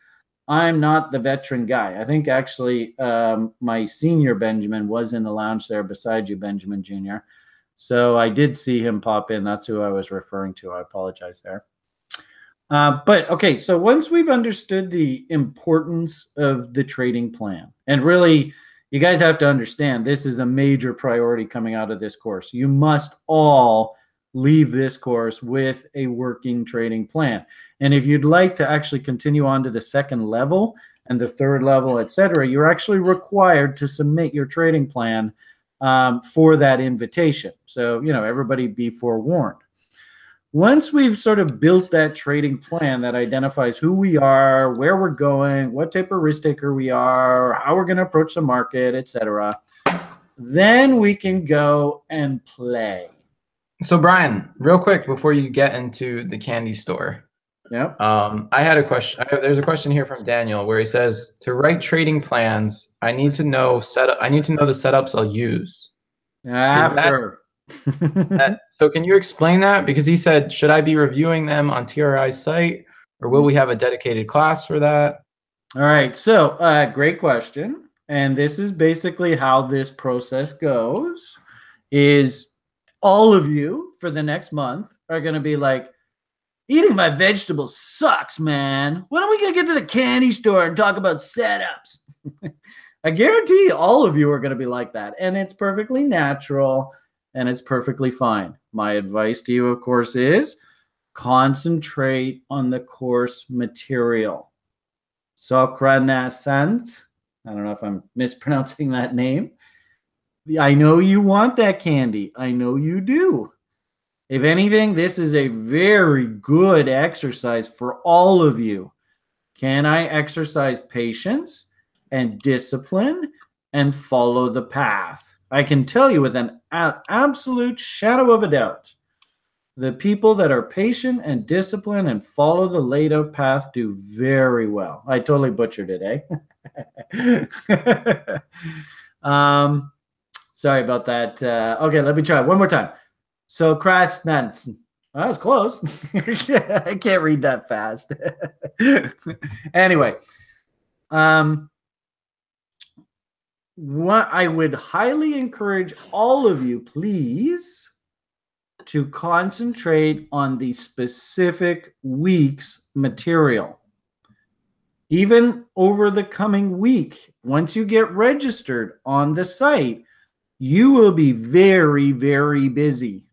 Speaker 1: I'm not the veteran guy. I think actually my senior Benjamin was in the lounge there beside you, Benjamin Jr. So I did see him pop in. That's who I was referring to. I apologize there. But okay, so once we've understood the importance of the trading plan, and really, you guys have to understand this is a major priority coming out of this course. You must all leave this course with a working trading plan. And if you'd like to actually continue on to the second level and the third level, etc., you're actually required to submit your trading plan for that invitation. So, everybody be forewarned. Once we've sort of built that trading plan that identifies who we are, where we're going, what type of risk taker we are, how we're going to approach the market, etc., then we can go and play.
Speaker 2: So Brian, real quick before you get into the candy store.
Speaker 1: Yep.
Speaker 2: I had a question. There's a question here from Daniel where he says, to write trading plans, I need to know the setups I'll use.
Speaker 1: After.
Speaker 2: So can you explain that? Because he said, should I be reviewing them on TRI's site, or will we have a dedicated class for that?
Speaker 1: All right. So great question. And this is basically how this process goes is all of you for the next month are going to be like, eating my vegetables sucks, man. When are we going to get to the candy store and talk about setups? I guarantee all of you are going to be like that. And it's perfectly natural and it's perfectly fine. My advice to you, of course, is concentrate on the course material. Sokranasant. I don't know if I'm mispronouncing that name. I know you want that candy. I know you do. If anything, this is a very good exercise for all of you. Can I exercise patience and discipline and follow the path? I can tell you with an absolute shadow of a doubt, the people that are patient and disciplined and follow the laid out path do very well. I totally butchered it, eh? Sorry about that. Okay, let me try one more time. So Krasnants. That was close. I can't read that fast. Anyway, what I would highly encourage all of you, please, to concentrate on the specific week's material. Even over the coming week, once you get registered on the site, you will be very, very busy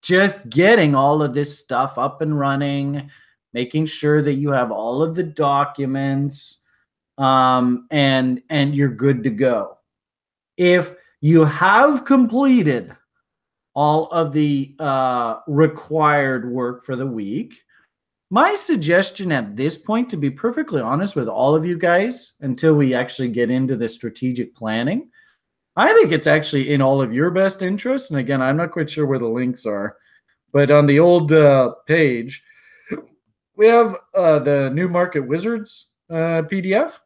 Speaker 1: just getting all of this stuff up and running, making sure that you have all of the documents, and you're good to go. If you have completed all of the required work for the week, my suggestion at this point, to be perfectly honest with all of you guys, until we actually get into the strategic planning, I think it's actually in all of your best interest. And again, I'm not quite sure where the links are, but on the old page, we have the New Market Wizards PDF.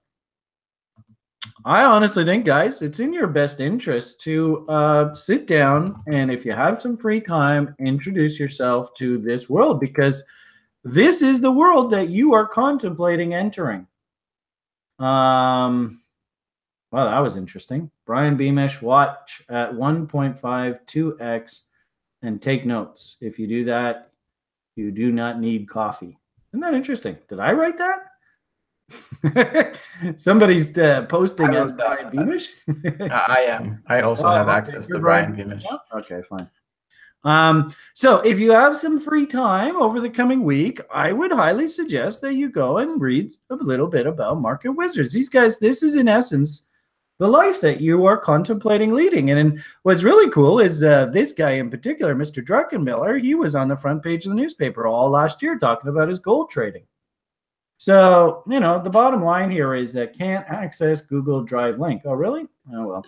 Speaker 1: I honestly think, guys, it's in your best interest to sit down and, if you have some free time, introduce yourself to this world, because this is the world that you are contemplating entering. Well, that was interesting. Brian Beamish, watch at 1.52x and take notes. If you do that, you do not need coffee. Isn't that interesting? Did I write that? Somebody's posting as Brian Beamish.
Speaker 2: I am. I also have access to Brian Beamish.
Speaker 1: Okay, fine. So if you have some free time over the coming week, I would highly suggest that you go and read a little bit about Market Wizards. These guys, this is in essence the life that you are contemplating leading. And what's really cool is this guy in particular, Mr. Druckenmiller, he was on the front page of the newspaper all last year talking about his gold trading. So, you know, the bottom line here is that can't access Google Drive link. Oh, really? Oh, well.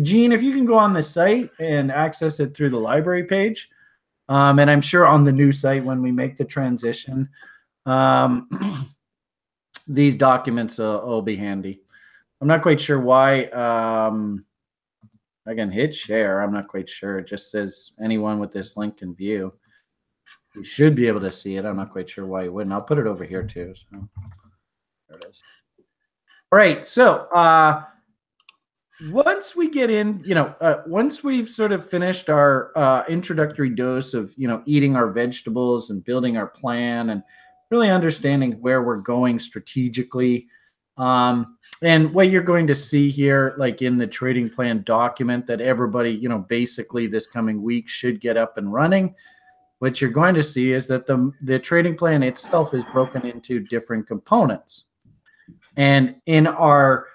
Speaker 1: Gene, if you can go on the site and access it through the library page, and I'm sure on the new site when we make the transition, these documents will be handy. I'm not quite sure why I can hit share. I'm not quite sure. It just says anyone with this link can view. You should be able to see it. I'm not quite sure why you wouldn't. I'll put it over here too. So there it is. All right. So once we get in, once we've sort of finished our introductory dose of, eating our vegetables and building our plan and really understanding where we're going strategically, and what you're going to see here, like in the trading plan document that everybody, basically this coming week should get up and running. What you're going to see is that the trading plan itself is broken into different components. And in our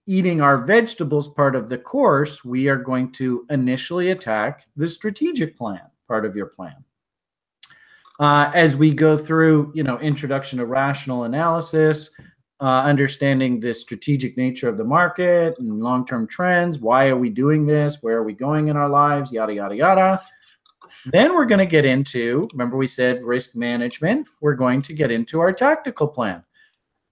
Speaker 1: eating our vegetables part of the course, we are going to initially attack the strategic plan part of your plan. As we go through, introduction to rational analysis, understanding the strategic nature of the market and long-term trends, why are we doing this, where are we going in our lives, yada, yada, yada. Then we're going to get into, remember we said risk management, we're going to get into our tactical plan.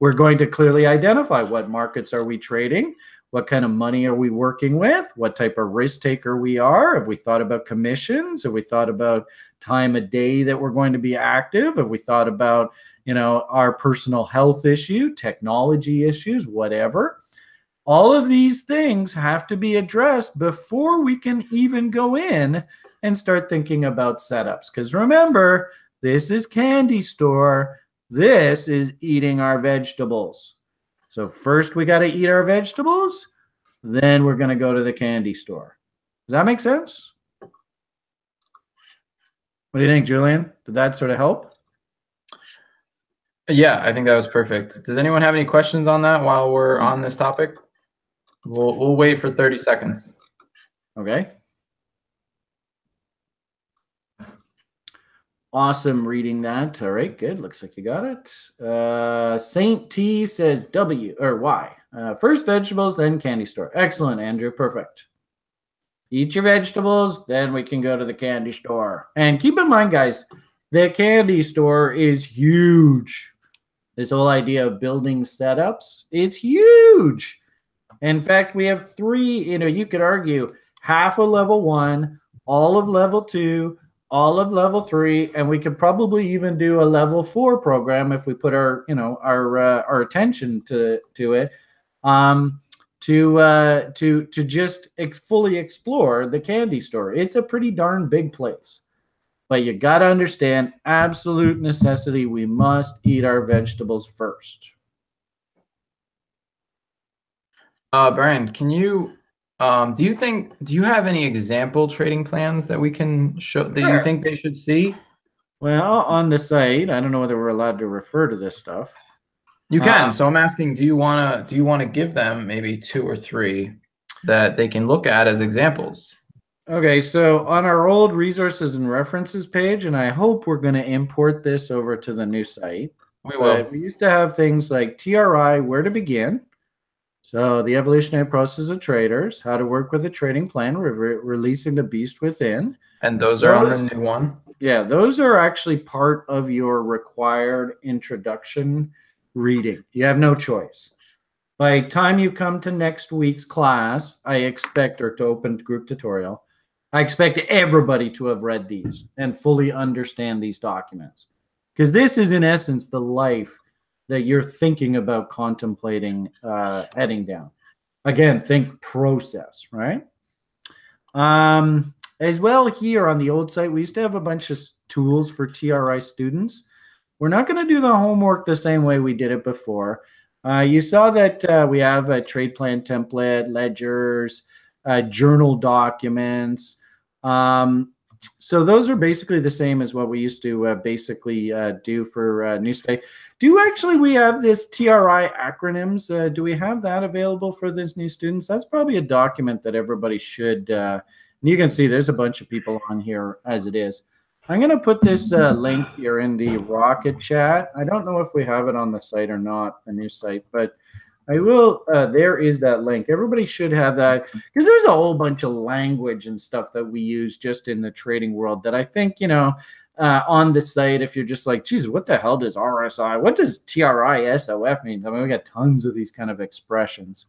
Speaker 1: We're going to clearly identify what markets are we trading, what kind of money are we working with, what type of risk taker we are. Have we thought about commissions? Have we thought about time of day that we're going to be active? Have we thought about, our personal health issue, technology issues, whatever? All of these things have to be addressed before we can even go in and start thinking about setups. Because remember, this is candy store. This is eating our vegetables. So first we got to eat our vegetables. Then we're going to go to the candy store. Does that make sense? What do you think, Julian? Did that sort of help?
Speaker 2: Yeah, I think that was perfect. Does anyone have any questions on that while we're on this topic? We'll wait for 30 seconds.
Speaker 1: Okay. Awesome reading that. All right, good. Looks like you got it. Saint T says W or Y. First vegetables, then candy store. Excellent, Andrew. Perfect. Eat your vegetables, then we can go to the candy store. And keep in mind, guys, the candy store is huge. This whole idea of building setups, it's huge. In fact, we have 3, you could argue half of level 1, all of level 2, all of level 3, and we could probably even do a level 4 program if we put our, our attention to it, to just fully explore the candy store. It's a pretty darn big place. But you got to understand, absolute necessity, we must eat our vegetables first.
Speaker 2: Brian, can you do you have any example trading plans that we can show that you think they should see?
Speaker 1: Well, on the site, I don't know whether we're allowed to refer to this stuff.
Speaker 2: You can. So I'm asking, do you wanna give them maybe 2 or 3 that they can look at as examples?
Speaker 1: Okay, so on our old resources and references page, and I hope we're going to import this over to the new site.
Speaker 2: We will.
Speaker 1: We used to have things like TRI, where to begin. So the evolutionary process of traders, how to work with a trading plan, releasing the beast within.
Speaker 2: And those are on the new one?
Speaker 1: Yeah, those are actually part of your required introduction reading. You have no choice. By the time you come to next week's class, I expect, or to open group tutorial, I expect everybody to have read these and fully understand these documents. Because this is, in essence, the life that you're thinking about contemplating heading down. Again, think process, right? As well, here on the old site, we used to have a bunch of tools for TRI students. We're not going to do the homework the same way we did it before. You saw that we have a trade plan template, ledgers, journal documents. So those are basically the same as what we used to basically do for New State. We have this TRI acronyms? Do we have that available for this new students? That's probably a document that everybody should. And you can see there's a bunch of people on here as it is. I'm going to put this link here in the Rocket chat. I don't know if we have it on the site or not, the new site, but I will. There is that link. Everybody should have that because there's a whole bunch of language and stuff that we use just in the trading world that I think, on the site, if you're just like, geez, what the hell does RSI? What does TRISOF mean? I mean, we got tons of these kind of expressions.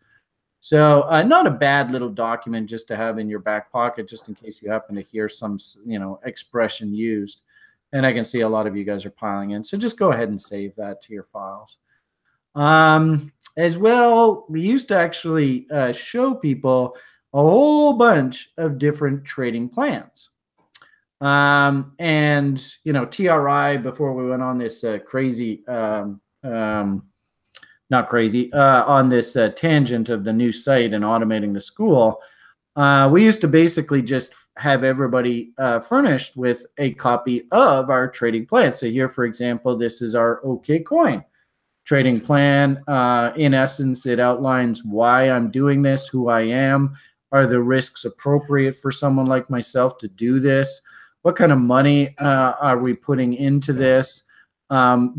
Speaker 1: So not a bad little document just to have in your back pocket, just in case you happen to hear some, expression used. And I can see a lot of you guys are piling in. So just go ahead and save that to your files. As well, we used to actually show people a whole bunch of different trading plans. And, TRI, before we went on this crazy, not crazy, on this tangent of the new site and automating the school, we used to basically just have everybody furnished with a copy of our trading plan. So here, for example, this is our OK Coin trading plan. In essence, it outlines why I'm doing this, who I am, are the risks appropriate for someone like myself to do this, what kind of money are we putting into this,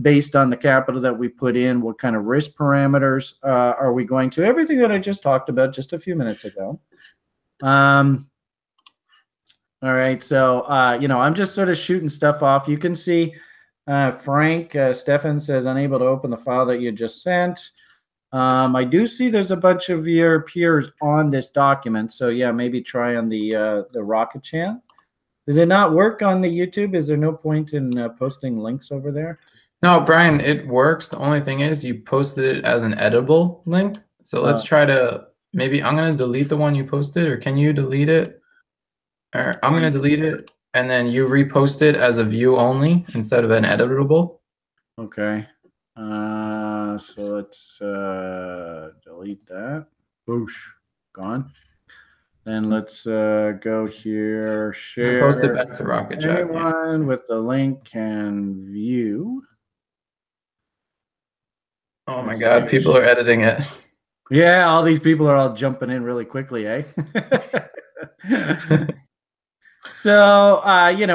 Speaker 1: based on the capital that we put in, what kind of risk parameters are we going to, everything that I just talked about just a few minutes ago. All right, so I'm just sort of shooting stuff off. You can see Frank Stefan says unable to open the file that you just sent. I do see there's a bunch of your peers on this document, so yeah, maybe try on the Rocket channel. Does it not work on the YouTube? Is there no point in posting links over there?
Speaker 2: No, Brian, it works. The only thing is you posted it as an editable link. So let's try to, maybe I'm going to delete the one you posted, or can you delete it? Or I'm going to delete it, and then you repost it as a view only instead of an editable.
Speaker 1: Okay. So let's delete that. Boosh. Gone. Then let's go here. Share.
Speaker 2: Post it back to Rocket Chat.
Speaker 1: Anyone with the link can view.
Speaker 2: Oh my God, people are editing it.
Speaker 1: Yeah, all these people are all jumping in really quickly, eh? So,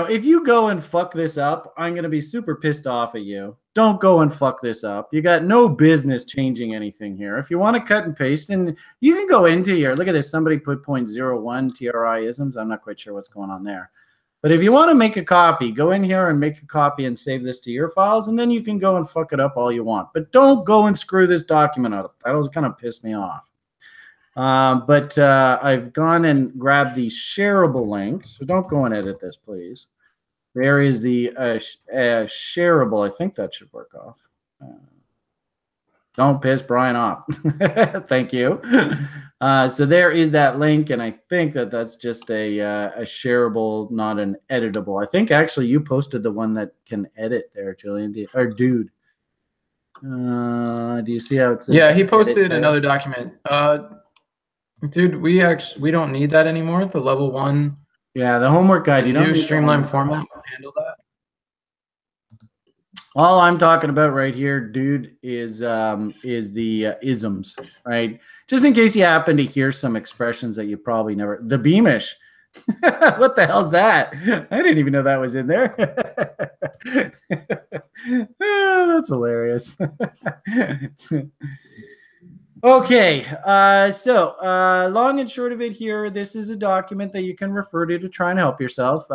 Speaker 1: if you go and fuck this up, I'm going to be super pissed off at you. Don't go and fuck this up. You got no business changing anything here. If you want to cut and paste, and you can go into here. Look at this. Somebody put 0.01 TRI-isms. I'm not quite sure what's going on there. But if you want to make a copy, go in here and make a copy and save this to your files, and then you can go and fuck it up all you want. But don't go and screw this document up. That'll kind of piss me off. But I've gone and grabbed the shareable link, so don't go and edit this, please. There is the shareable. I think that should work off. Don't piss Brian off. Thank you. So there is that link, and I think that that's just a shareable, not an editable. I think actually you posted the one that can edit there, Julian, or dude. Do you see how it's?
Speaker 2: Yeah, he posted another document. Dude, we don't need that anymore. The level 1.
Speaker 1: Yeah, the homework guide. You don't
Speaker 2: new
Speaker 1: need
Speaker 2: streamlined format will handle that.
Speaker 1: All I'm talking about right here, dude, is the isms, right? Just in case you happen to hear some expressions that you probably never. The Beamish. What the hell's that? I didn't even know that was in there. Oh, that's hilarious. Okay, so long and short of it here, this is a document that you can refer to try and help yourself.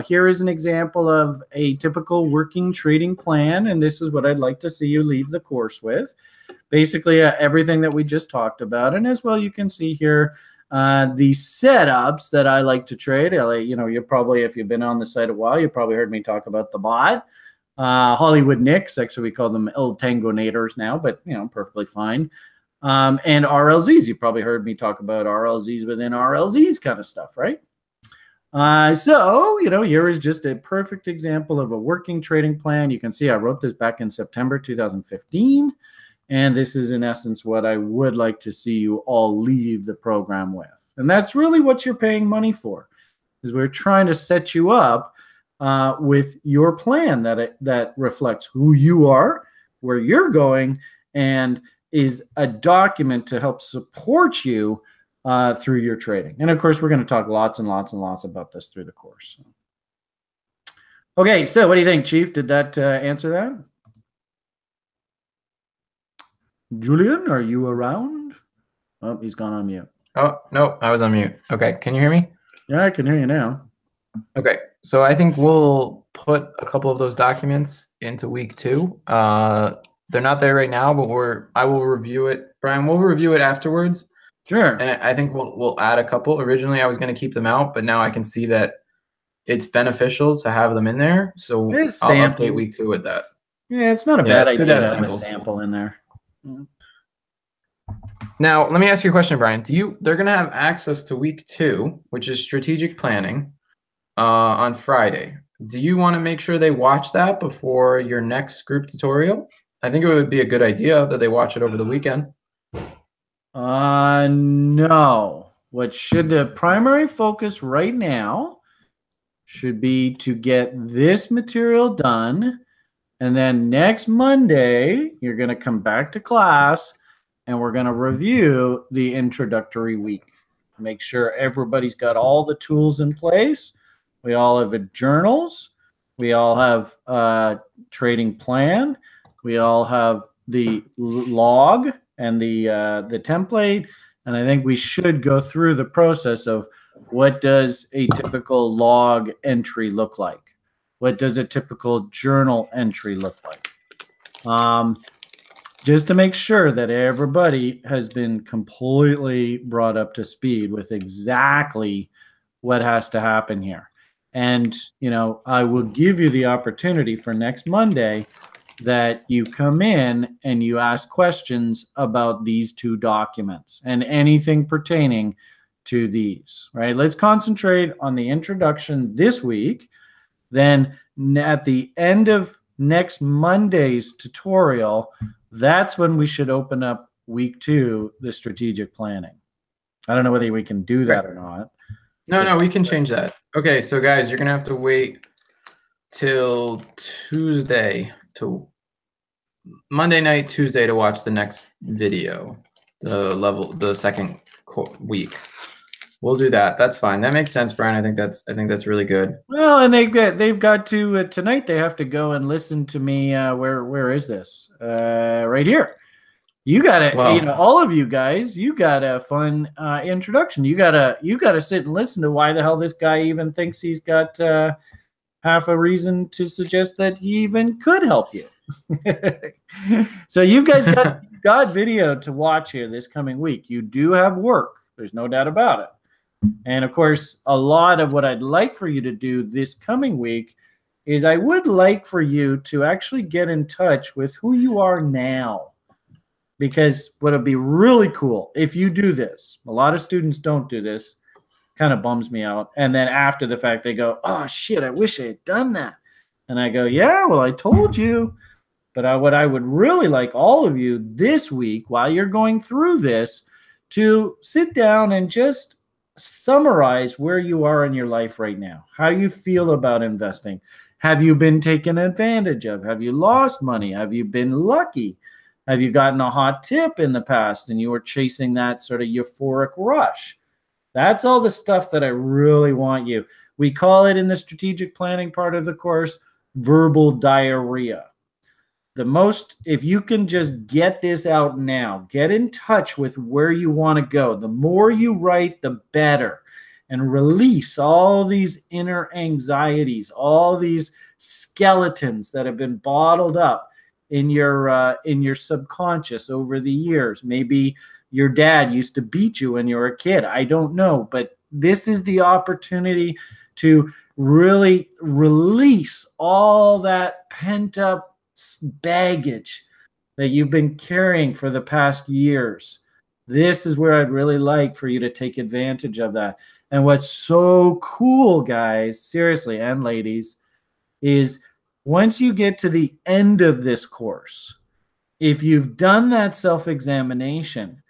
Speaker 1: Here is an example of a typical working trading plan, and this is what I'd like to see you leave the course with. Basically, everything that we just talked about, and as well, you can see here the setups that I like to trade. You probably, if you've been on the site a while, you probably heard me talk about the bot. Hollywood Nicks, actually we call them El Tangonators now, but perfectly fine. And RLZs, you probably heard me talk about RLZs within RLZs kind of stuff, right? So here is just a perfect example of a working trading plan. You can see I wrote this back in September 2015, and this is in essence what I would like to see you all leave the program with. And that's really what you're paying money for, is we're trying to set you up with your plan that reflects who you are, where you're going, and is a document to help support you through your trading. And of course, we're going to talk lots and lots and lots about this through the course. Okay, so what do you think, Chief? Did that answer that? Julian, are you around? Oh, he's gone on mute.
Speaker 2: Oh, no, I was on mute. Okay, can you hear me?
Speaker 1: Yeah, I can hear you now.
Speaker 2: Okay, so I think we'll put a couple of those documents into week 2. They're not there right now, but I will review it. Brian, we'll review it afterwards.
Speaker 1: Sure.
Speaker 2: And I think we'll add a couple. Originally, I was going to keep them out, but now I can see that it's beneficial to have them in there. So I'll update week 2 with that.
Speaker 1: Yeah, it's not a bad idea to have a sample in there. Yeah.
Speaker 2: Now, let me ask you a question, Brian. They're going to have access to week 2, which is strategic planning, on Friday. Do you want to make sure they watch that before your next group tutorial? I think it would be a good idea that they watch it over the weekend.
Speaker 1: No. What should the primary focus right now should be to get this material done, and then next Monday you're going to come back to class and we're going to review the introductory week. Make sure everybody's got all the tools in place. We all have journals. We all have trading plan. We all have the log and the template, and I think we should go through the process of what does a typical log entry look like? What does a typical journal entry look like? Just to make sure that everybody has been completely brought up to speed with exactly what has to happen here. And, I will give you the opportunity for next Monday that you come in and you ask questions about these 2 documents and anything pertaining to these, right? Let's concentrate on the introduction this week. Then at the end of next Monday's tutorial, that's when we should open up week 2, the strategic planning. I don't know whether we can do that or not.
Speaker 2: No, we can change that. Okay, so guys, you're going to have to wait till Monday night, Tuesday to watch the next video, the second week. We'll do that. That's fine. That makes sense, Brian. I think that's really good.
Speaker 1: Well, and they've got to tonight. They have to go and listen to me. Where is this? Right here. You gotta, all of you guys. You got a fun introduction. You gotta sit and listen to why the hell this guy even thinks he's got half a reason to suggest that he even could help you. So you guys got video to watch here this coming week. You do have work. There's no doubt about it. And of course, a lot of what I'd like for you to do this coming week is I would like for you to actually get in touch with who you are now. Because what would be really cool if you do this, a lot of students don't do this, kind of bums me out. And then after the fact, they go, oh shit, I wish I had done that. And I go, yeah, well, I told you. But what I would really like all of you this week, while you're going through this, to sit down and just summarize where you are in your life right now, how you feel about investing. Have you been taken advantage of? Have you lost money? Have you been lucky? Have you gotten a hot tip in the past and you were chasing that sort of euphoric rush? That's all the stuff that I really want you. We call it in the strategic planning part of the course, verbal diarrhea. If you can just get this out now, get in touch with where you want to go. The more you write, the better. And release all these inner anxieties, all these skeletons that have been bottled up in your subconscious over the years. Maybe your dad used to beat you when you were a kid. I don't know, but this is the opportunity to really release all that pent up baggage that you've been carrying for the past years. This is where I'd really like for you to take advantage of that. And what's so cool, guys, seriously, and ladies, is once you get to the end of this course, if you've done that self-examination,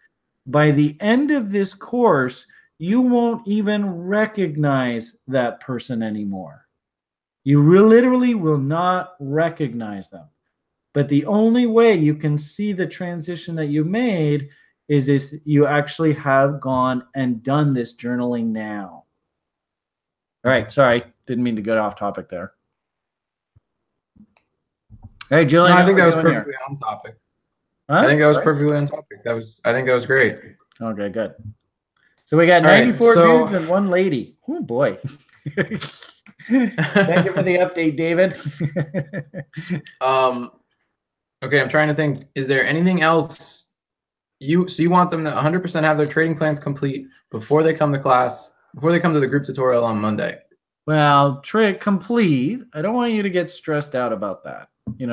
Speaker 1: by the end of this course, you won't even recognize that person anymore. You literally will not recognize them. But the only way you can see the transition that you made is you actually have gone and done this journaling now. All right, sorry, didn't mean to get off topic there. Hey, Julian.
Speaker 2: No, I think that was perfectly on topic. Huh? I think that was perfectly on topic. I think that was great.
Speaker 1: Okay, good. So we got 94 dudes and one lady. Oh boy. Thank you for the update, David.
Speaker 2: Okay, I'm trying to think. Is there anything else you want them to 100% have their trading plans complete before they come to class, before they come to the group tutorial on Monday?
Speaker 1: Well, complete. I don't want you to get stressed out about that.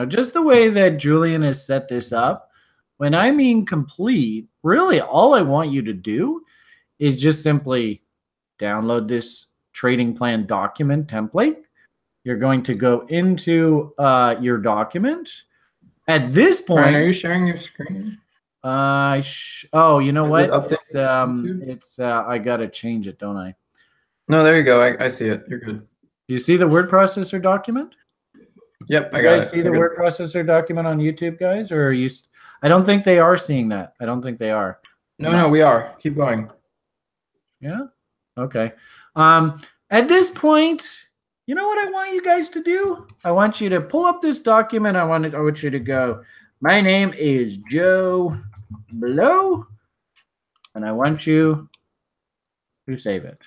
Speaker 1: Just the way that Julian has set this up, when I mean complete, really all I want you to do is just simply download this trading plan document template. You're going to go into your document. At this point,
Speaker 2: Brian, are you sharing your screen?
Speaker 1: Oh, you know what? It's I gotta change it, don't I?
Speaker 2: No, there you go. I see it. You're good.
Speaker 1: Do you see the word processor document?
Speaker 2: Yep, I got it.
Speaker 1: You guys see the word processor document on YouTube, guys? Or are you? I don't think they are seeing that. I don't think they are.
Speaker 2: No, we are. Keep going.
Speaker 1: Yeah. Okay. At this point, you know what I want you guys to do? I want you to pull up this document. I want you to go, my name is Joe Blow, and I want you to save it.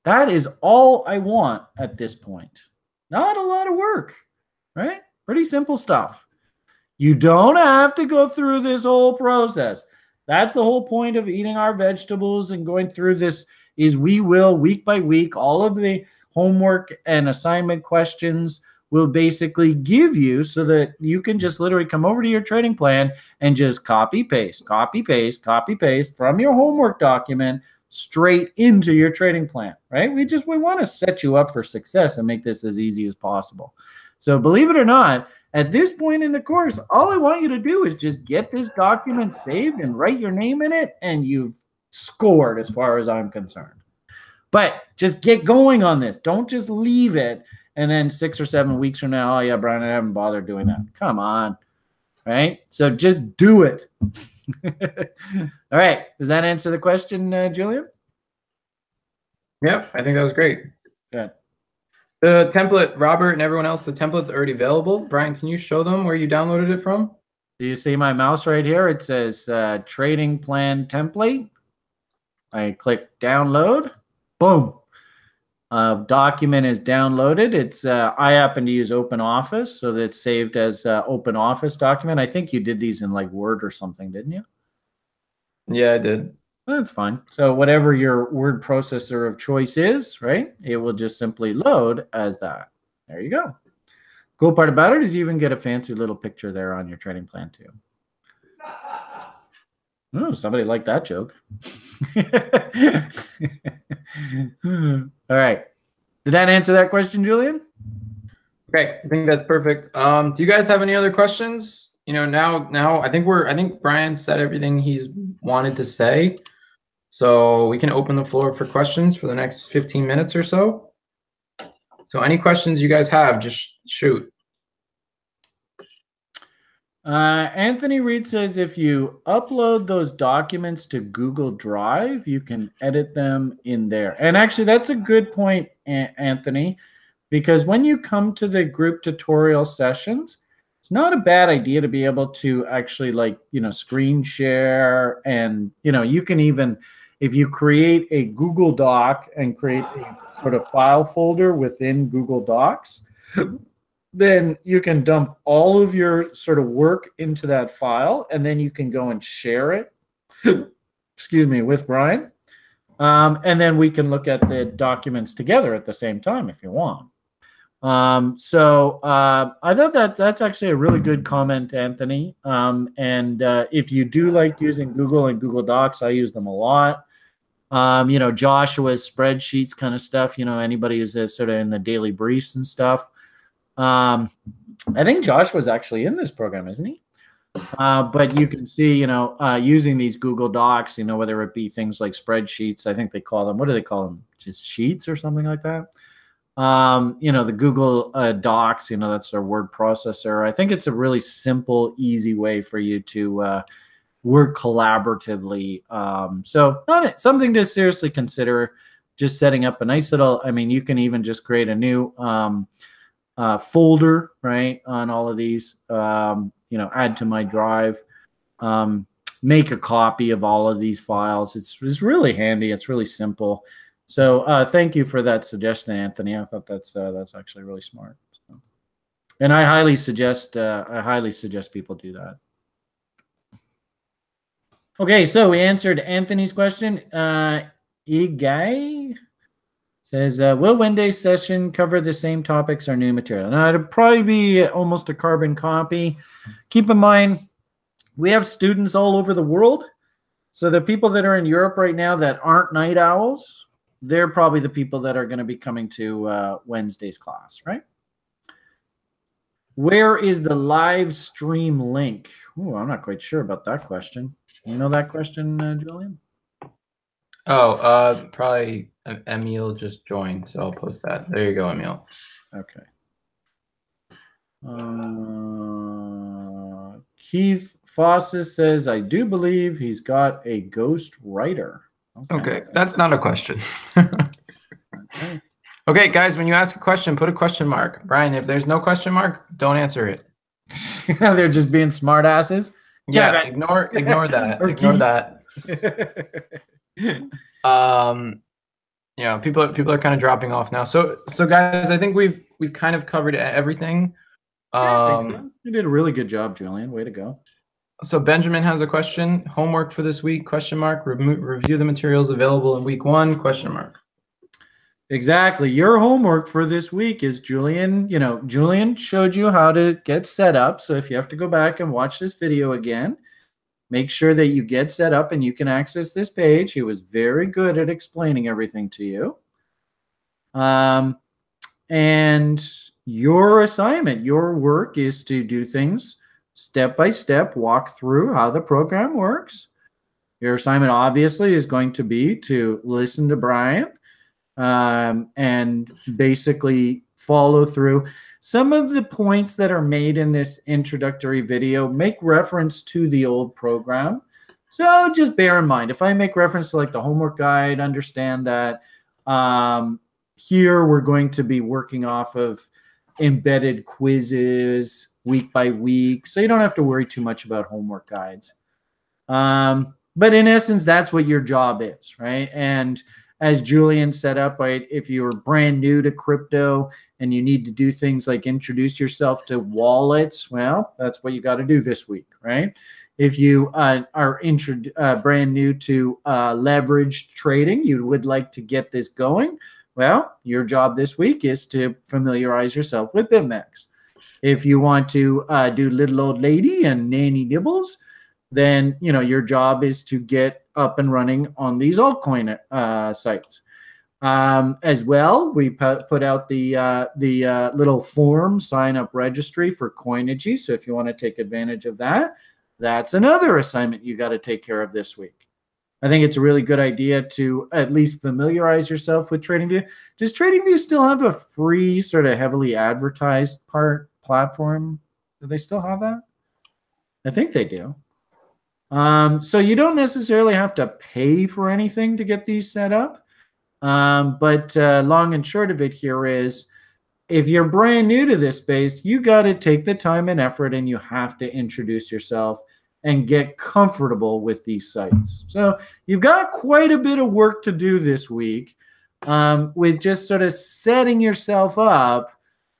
Speaker 1: That is all I want at this point. Not a lot of work, right? Pretty simple stuff. You don't have to go through this whole process. That's the whole point of eating our vegetables and going through this is we will, week by week, all of the homework and assignment questions will basically give you so that you can just literally come over to your trading plan and just copy, paste from your homework document straight into your trading plan, right? We want to set you up for success and make this as easy as possible. So believe it or not, at this point in the course, all I want you to do is just get this document saved and write your name in it, and you've scored as far as I'm concerned. But just get going on this. Don't just leave it and then 6 or 7 weeks from now, oh yeah, Brian, I haven't bothered doing that. Come on, right? So just do it. All right. Does that answer the question, Julian?
Speaker 2: Yep, I think that was great.
Speaker 1: Good.
Speaker 2: The template, Robert and everyone else, the template's already available. Brian, can you show them where you downloaded it from?
Speaker 1: Do you see my mouse right here? It says trading plan template. I click download. Boom. Document is downloaded. It's I happen to use Open Office, so that it's saved as Open Office document. I think you did these in like Word or something, didn't you?
Speaker 2: Yeah, I did.
Speaker 1: That's fine. So whatever your word processor of choice is, right, it will just simply load as that. There you go. Cool part about it is you even get a fancy little picture there on your trading plan too. Oh, somebody liked that joke. All right. Did that answer that question, Julian?
Speaker 2: Okay, I think that's perfect. Do you guys have any other questions? You know, now I think Brian said everything he's wanted to say. So we can open the floor for questions for the next 15 minutes or so. So any questions you guys have, just shoot.
Speaker 1: Anthony Reed says if you upload those documents to Google Drive, you can edit them in there. And actually, that's a good point, Anthony, because when you come to the group tutorial sessions, it's not a bad idea to be able to actually screen share. And, you can even, if you create a Google Doc and create a sort of file folder within Google Docs, then you can dump all of your sort of work into that file, and then you can go and share it, excuse me, with Brian. And then we can look at the documents together at the same time if you want. So I thought that's actually a really good comment, Anthony. And if you do like using Google and Google Docs, I use them a lot. Joshua's spreadsheets kind of stuff, anybody who's sort of in the daily briefs and stuff. I think Joshua's actually in this program, isn't he? But you can see, using these Google Docs, whether it be things like spreadsheets, I think they call them, what do they call them? Just sheets or something like that. The Google Docs, that's their word processor. I think it's a really simple, easy way for you to work collaboratively. So something to seriously consider, just setting up a nice little, you can even just create a new folder, right, on all of these, add to my drive, make a copy of all of these files. It's really handy. It's really simple. So thank you for that suggestion, Anthony. I thought that's actually really smart. So, and I highly suggest people do that. Okay, so we answered Anthony's question. Igai says, will Wednesday's session cover the same topics or new material? Now, it'll probably be almost a carbon copy. Keep in mind, we have students all over the world. So the people that are in Europe right now that aren't night owls, they're probably the people that are going to be coming to Wednesday's class, right? Where is the live stream link? Ooh, I'm not quite sure about that question. You know that question, Julian?
Speaker 2: Oh, probably Emil just joined, so I'll post that. There you go, Emil.
Speaker 1: Okay. Keith Fossis says, I do believe he's got a ghost writer.
Speaker 2: Okay, that's not a question. Okay. Okay, guys, when you ask a question, put a question mark. Brian, if there's no question mark, don't answer it.
Speaker 1: They're just being smart asses.
Speaker 2: Yeah, ignore that. Ignore that. People are kind of dropping off now. So guys, I think we've kind of covered everything.
Speaker 1: I think so. You did a really good job, Julian. Way to go.
Speaker 2: So Benjamin has a question. Homework for this week, question mark. Review the materials available in week 1, question mark.
Speaker 1: Exactly. Your homework for this week is Julian. Julian showed you how to get set up. So if you have to go back and watch this video again, make sure that you get set up and you can access this page. He was very good at explaining everything to you. And your assignment, your work is to do things step by step, walk through how the program works. Your assignment obviously is going to be to listen to Brian and basically follow through. Some of the points that are made in this introductory video make reference to the old program. So just bear in mind, if I make reference to like the homework guide, understand that here we're going to be working off of embedded quizzes week by week. So you don't have to worry too much about homework guides. But in essence, that's what your job is, right? And as Julian set up, right, if you're brand new to crypto and you need to do things like introduce yourself to wallets, well, that's what you got to do this week, right? If you are brand new to leverage trading, you would like to get this going, well, your job this week is to familiarize yourself with BitMEX. If you want to do little old lady and nanny nibbles, then your job is to get up and running on these altcoin sites. As well, we put out the little form sign up registry for Coinigy. So if you want to take advantage of that, that's another assignment you got to take care of this week. I think it's a really good idea to at least familiarize yourself with TradingView. Does TradingView still have a free sort of heavily advertised platform? Do they still have that? I think they do. So you don't necessarily have to pay for anything to get these set up. But long and short of it here is, if you're brand new to this space, you got to take the time and effort, and you have to introduce yourself and get comfortable with these sites. So you've got quite a bit of work to do this week with just sort of setting yourself up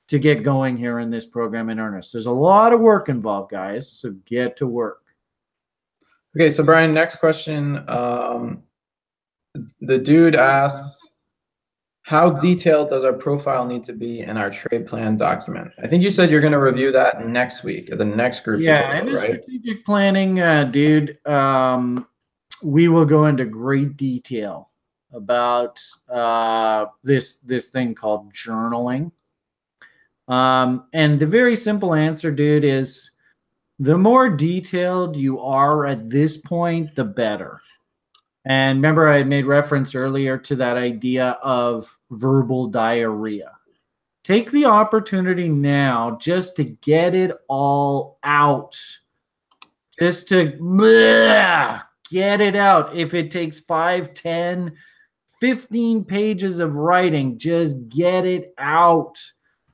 Speaker 1: to get going here in this program in earnest. There's a lot of work involved, guys, so get to work.
Speaker 2: Okay, so Brian, next question. The dude asks, how detailed does our profile need to be in our trade plan document? I think you said you're going to review that next week at the next group tutorial,
Speaker 1: in the
Speaker 2: right?
Speaker 1: strategic planning, dude, we will go into great detail about this thing called journaling. And the very simple answer, dude, is the more detailed you are at this point, the better. And remember, I made reference earlier to that idea of verbal diarrhea. Take the opportunity now just to get it all out. Just to get it out. If it takes 5, 10, 15 pages of writing, just get it out.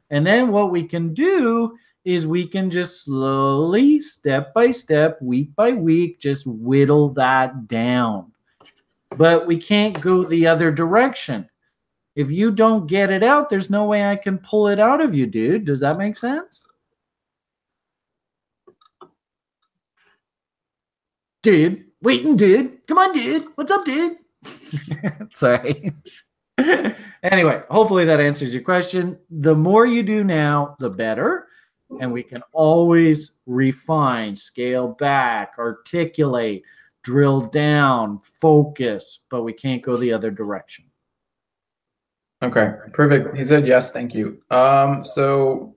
Speaker 1: And then what we can do is we can just slowly, step by step, week by week, just whittle that down. But we can't go the other direction. If you don't get it out, there's no way I can pull it out of you, dude. Does that make sense? Dude, waiting, dude. Come on, dude. What's up, dude? Sorry. Anyway, hopefully that answers your question. The more you do now, the better. And we can always refine, scale back, articulate, drill down, focus, but we can't go the other direction.
Speaker 2: Okay, perfect. He said yes, thank you. So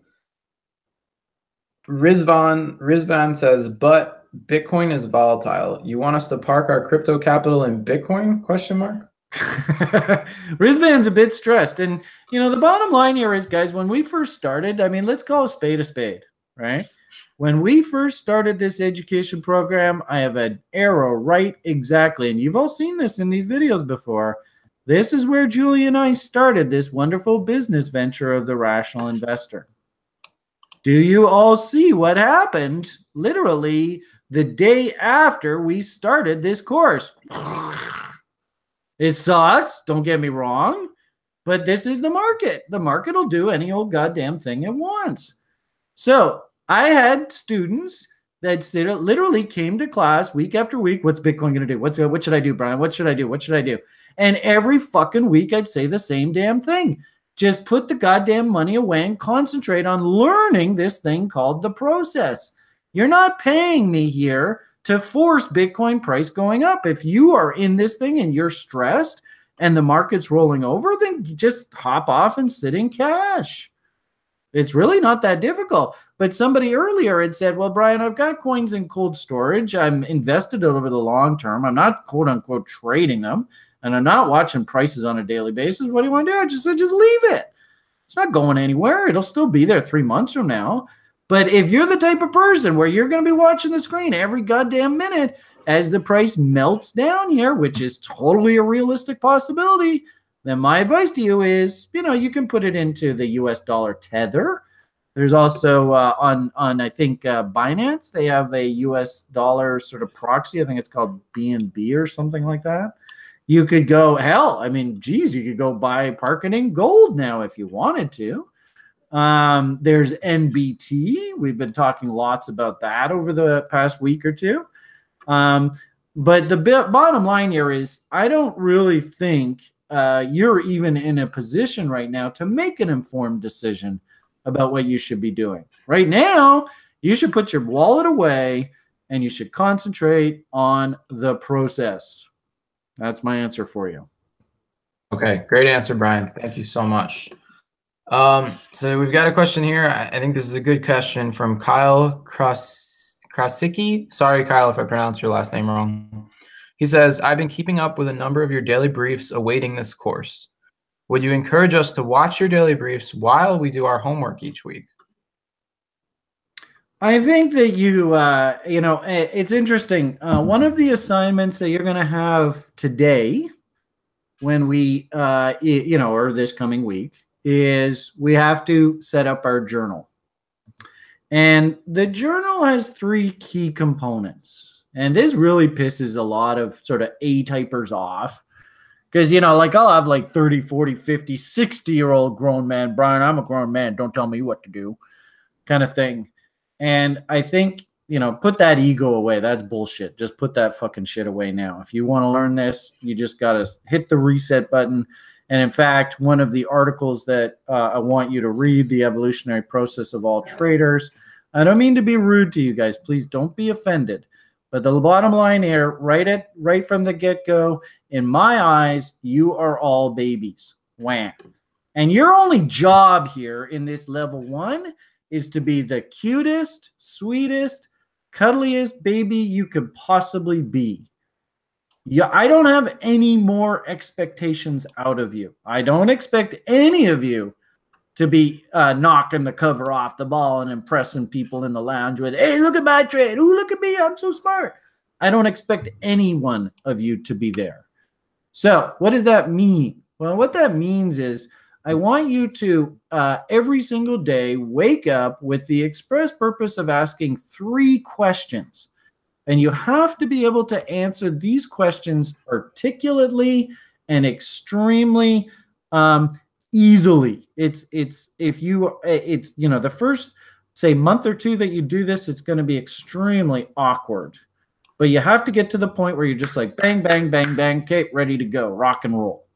Speaker 2: Rizvan says, but Bitcoin is volatile. You want us to park our crypto capital in Bitcoin? Question mark.
Speaker 1: Rizvan's a bit stressed. And, the bottom line here is, guys, when we first started, I mean, let's call a spade, right? When we first started this education program, I have an arrow right exactly. And you've all seen this in these videos before. This is where Julie and I started this wonderful business venture of the rational investor. Do you all see what happened literally the day after we started this course? It sucks, don't get me wrong, but this is the market. The market will do any old goddamn thing it wants. So I had students that literally came to class week after week. What's Bitcoin going to do? What should I do, Brian? What should I do? What should I do? And every fucking week I'd say the same damn thing. Just put the goddamn money away and concentrate on learning this thing called the process. You're not paying me here to force Bitcoin price going up. If you are in this thing and you're stressed and the market's rolling over, then just hop off and sit in cash. It's really not that difficult. But somebody earlier had said, well, Brian, I've got coins in cold storage. I'm invested over the long term. I'm not, quote unquote, trading them. And I'm not watching prices on a daily basis. What do you want to do? I just leave it. It's not going anywhere. It'll still be there 3 months from now. But if you're the type of person where you're going to be watching the screen every goddamn minute as the price melts down here, which is totally a realistic possibility, then my advice to you is, you can put it into the US dollar tether. There's also on I think Binance, they have a US dollar sort of proxy. I think it's called BNB or something like that. You could go, hell, I mean, geez, you could go buy parking in gold now if you wanted to. There's NBT. We've been talking lots about that over the past week or two. But the bottom line here is, I don't really think you're even in a position right now to make an informed decision about what you should be doing. Right now, you should put your wallet away and you should concentrate on the process. That's my answer for you.
Speaker 2: Okay, great answer, Brian. Thank you so much. So we've got a question here. I think this is a good question from Kyle Krasicki. Sorry, Kyle, if I pronounced your last name wrong. He says, I've been keeping up with a number of your daily briefs awaiting this course. Would you encourage us to watch your daily briefs while we do our homework each week?
Speaker 1: I think that it's interesting. One of the assignments that you're going to have today when we, or this coming week, is we have to set up our journal. And the journal has 3 key components. And this really pisses a lot of sort of A-typers off. Because, I'll have like 30, 40, 50, 60-year-old grown man, Brian, I'm a grown man, don't tell me what to do, kind of thing. And I think, put that ego away. That's bullshit. Just put that fucking shit away now. If you want to learn this, you just got to hit the reset button. And in fact, one of the articles that I want you to read, The Evolutionary Process of All Traders. I don't mean to be rude to you guys. Please don't be offended. But the bottom line here, right from the get-go, in my eyes, you are all babies. Wham. And your only job here in this level 1 is to be the cutest, sweetest, cuddliest baby you could possibly be. Yeah, I don't have any more expectations out of you. I don't expect any of you to be knocking the cover off the ball and impressing people in the lounge with, hey, look at my trade. Ooh, look at me. I'm so smart. I don't expect any one of you to be there. So what does that mean? Well, what that means is I want you to every single day wake up with the express purpose of asking 3 questions. And you have to be able to answer these questions articulately and extremely easily. It's the first, say, month or 2 that you do this, it's going to be extremely awkward. But you have to get to the point where you're just like bang, bang, bang, bang, okay, ready to go, rock and roll.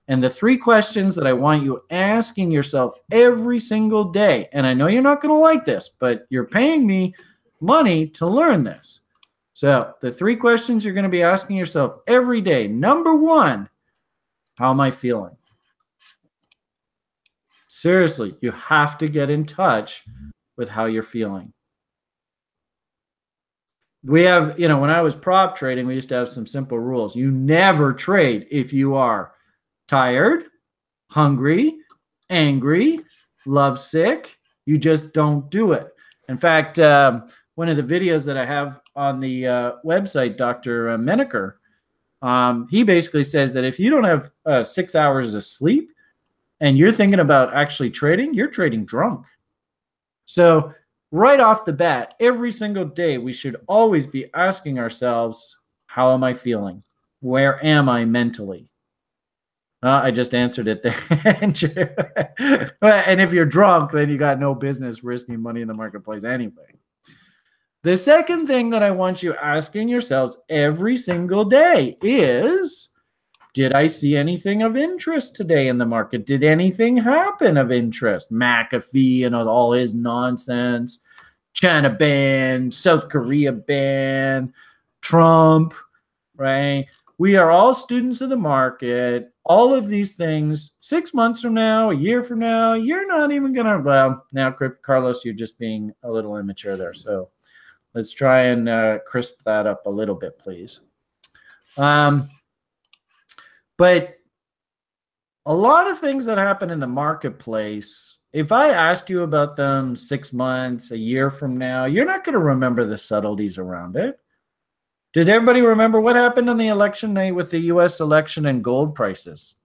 Speaker 1: And the 3 questions that I want you asking yourself every single day, and I know you're not going to like this, but you're paying me money to learn this. So the 3 questions you're going to be asking yourself every day. Number 1, how am I feeling? Seriously, you have to get in touch with how you're feeling. We have, when I was prop trading, we used to have some simple rules. You never trade if you are tired, hungry, angry, lovesick. You just don't do it. In fact, one of the videos that I have on the website, Dr. Menaker, he basically says that if you don't have 6 hours of sleep and you're thinking about actually trading, you're trading drunk. So right off the bat, every single day, we should always be asking ourselves, how am I feeling? Where am I mentally? I just answered it there. And if you're drunk, then you got no business risking money in the marketplace anyway. The second thing that I want you asking yourselves every single day is, did I see anything of interest today in the market? Did anything happen of interest? McAfee and all his nonsense, China ban, South Korea ban, Trump, right? We are all students of the market. All of these things, 6 months from now, a year from now, you're not even going to, well, now, Carlos, you're just being a little immature there. So let's try and crisp that up a little bit, please. But a lot of things that happen in the marketplace, if I asked you about them 6 months, a year from now, you're not going to remember the subtleties around it. Does everybody remember what happened on the election night with the U.S. election and gold prices?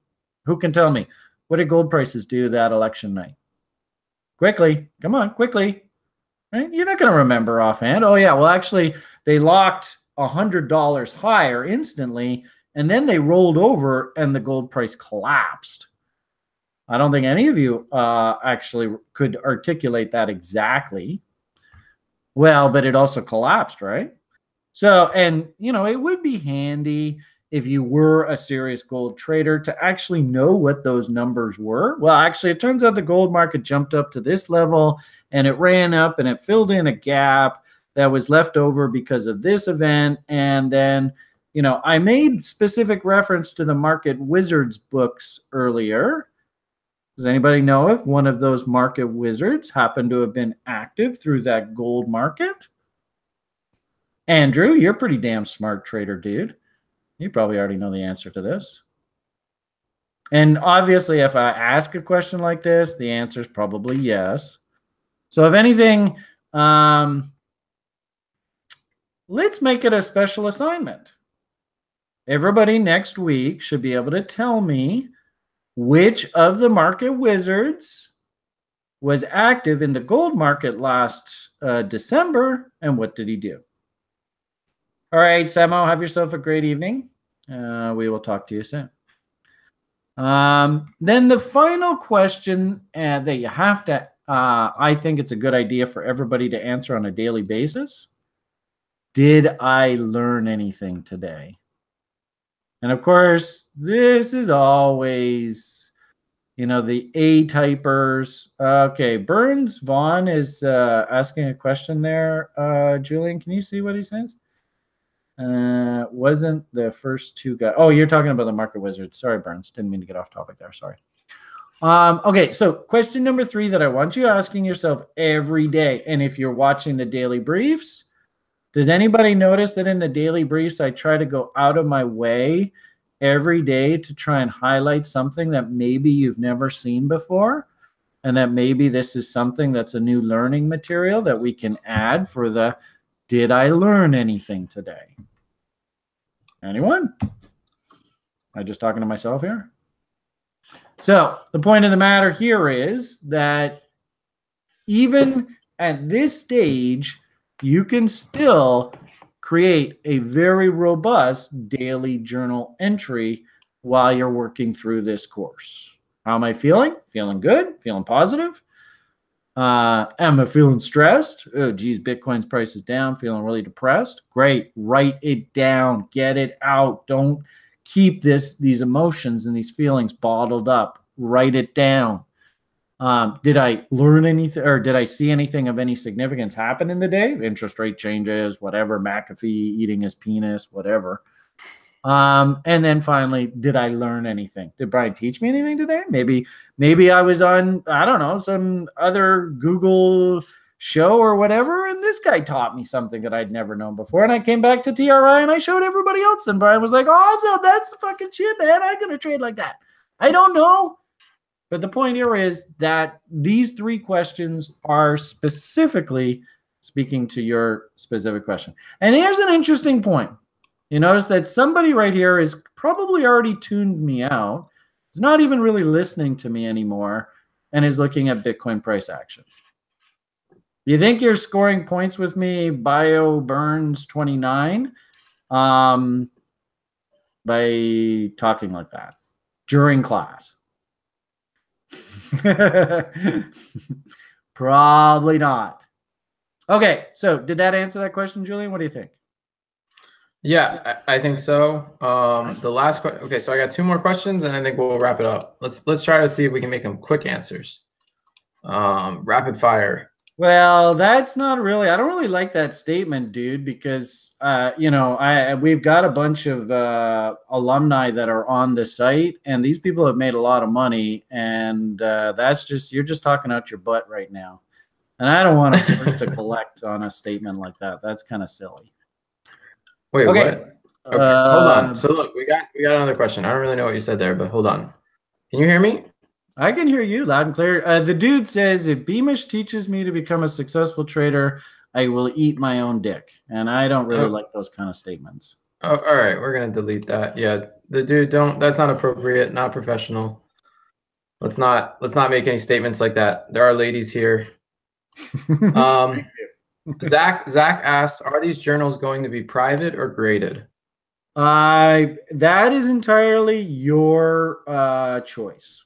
Speaker 1: Who can tell me? What did gold prices do that election night? Quickly. Come on, quickly. Right? You're not going to remember offhand. Oh, yeah. Well, actually, they locked $100 higher instantly, and then they rolled over and the gold price collapsed. I don't think any of you actually could articulate that exactly. Well, but it also collapsed, right? So, and, it would be handy if you were a serious gold trader to actually know what those numbers were. Well, actually, it turns out the gold market jumped up to this level and it ran up and it filled in a gap that was left over because of this event. And then, you know, I made specific reference to the Market Wizards books earlier. Does anybody know if one of those market wizards happened to have been active through that gold market? Andrew, you're a pretty damn smart trader, dude. You probably already know the answer to this. And obviously, if I ask a question like this, the answer is probably yes. So if anything, let's make it a special assignment. Everybody next week should be able to tell me which of the market wizards was active in the gold market last December, and what did he do? All right, Samo, have yourself a great evening. We will talk to you soon. Then the final question that you have to, I think it's a good idea for everybody to answer on a daily basis. Did I learn anything today? And of course, this is always, you know, the A-typers. Okay, Burns Vaughn is asking a question there. Julian, can you see what he says? Wasn't the first two guys. Oh, you're talking about the market wizards. Sorry, Burns. Didn't mean to get off topic there. Sorry. Okay, so question number 3 that I want you asking yourself every day. And if you're watching the daily briefs, does anybody notice that in the daily briefs, I try to go out of my way every day to try and highlight something that maybe you've never seen before? And that maybe this is something that's a new learning material that we can add for the did I learn anything today? Anyone? Am I just talking to myself here? So the point of the matter here is that even at this stage, you can still create a very robust daily journal entry while you're working through this course. How am I feeling? Feeling good? Feeling positive? Am I feeling stressed? Oh, geez, Bitcoin's price is down. Feeling really depressed? Great. Write it down. Get it out. Don't keep these emotions and these feelings bottled up. Write it down. Did I learn anything, or did I see anything of any significance happen in the day? Interest rate changes, whatever, McAfee eating his penis, whatever. And then finally, did I learn anything? Did Brian teach me anything today? Maybe I was on, I don't know, some other Google show or whatever, and this guy taught me something that I'd never known before. And I came back to TRI and I showed everybody else, and Brian was like, awesome, that's the fucking shit, man. I'm gonna trade like that. I don't know. But the point here is that these 3 questions are specifically speaking to your specific question. And here's an interesting point. You notice that somebody right here is probably already tuned me out, is not even really listening to me anymore, and is looking at Bitcoin price action. You think you're scoring points with me, Bio Burns 29, by talking like that during class? Probably not. Okay, so did that answer that question, Julian? What do you think?
Speaker 2: Yeah, I think so. The last question. Okay, so I got 2 more questions, and I think we'll wrap it up. Let's try to see if we can make them quick answers. Rapid fire.
Speaker 1: Well, that's not really. I don't really like that statement, dude, because you know, we've got a bunch of alumni that are on the site, and these people have made a lot of money, and that's just, you're just talking out your butt right now, and I don't want to force to collect on a statement like that. That's kind of silly.
Speaker 2: Wait,
Speaker 1: okay.
Speaker 2: what? Okay, hold on. So look, we got another question. I don't really know what you said there, but hold on. Can you hear me?
Speaker 1: I can hear you loud and clear. The dude says, if Beamish teaches me to become a successful trader, I will eat my own dick. And I don't really like those kind of statements.
Speaker 2: Oh, all right. We're going to delete that. Yeah, the dude, that's not appropriate, not professional. Let's not make any statements like that. There are ladies here. Zach asks, are these journals going to be private or graded?
Speaker 1: That is entirely your choice.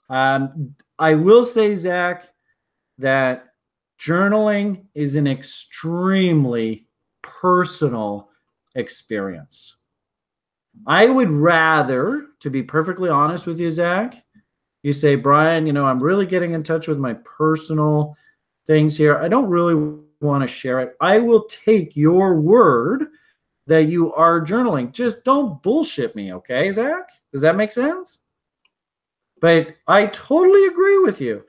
Speaker 1: I will say, Zach, that journaling is an extremely personal experience. I would rather, to be perfectly honest with you, Zach, you say, Brian, you know, I'm really getting in touch with my personal things here. I don't really want to share it, I will take your word that you are journaling. Just don't bullshit me, okay, Zach? Does that make sense? But I totally agree with you.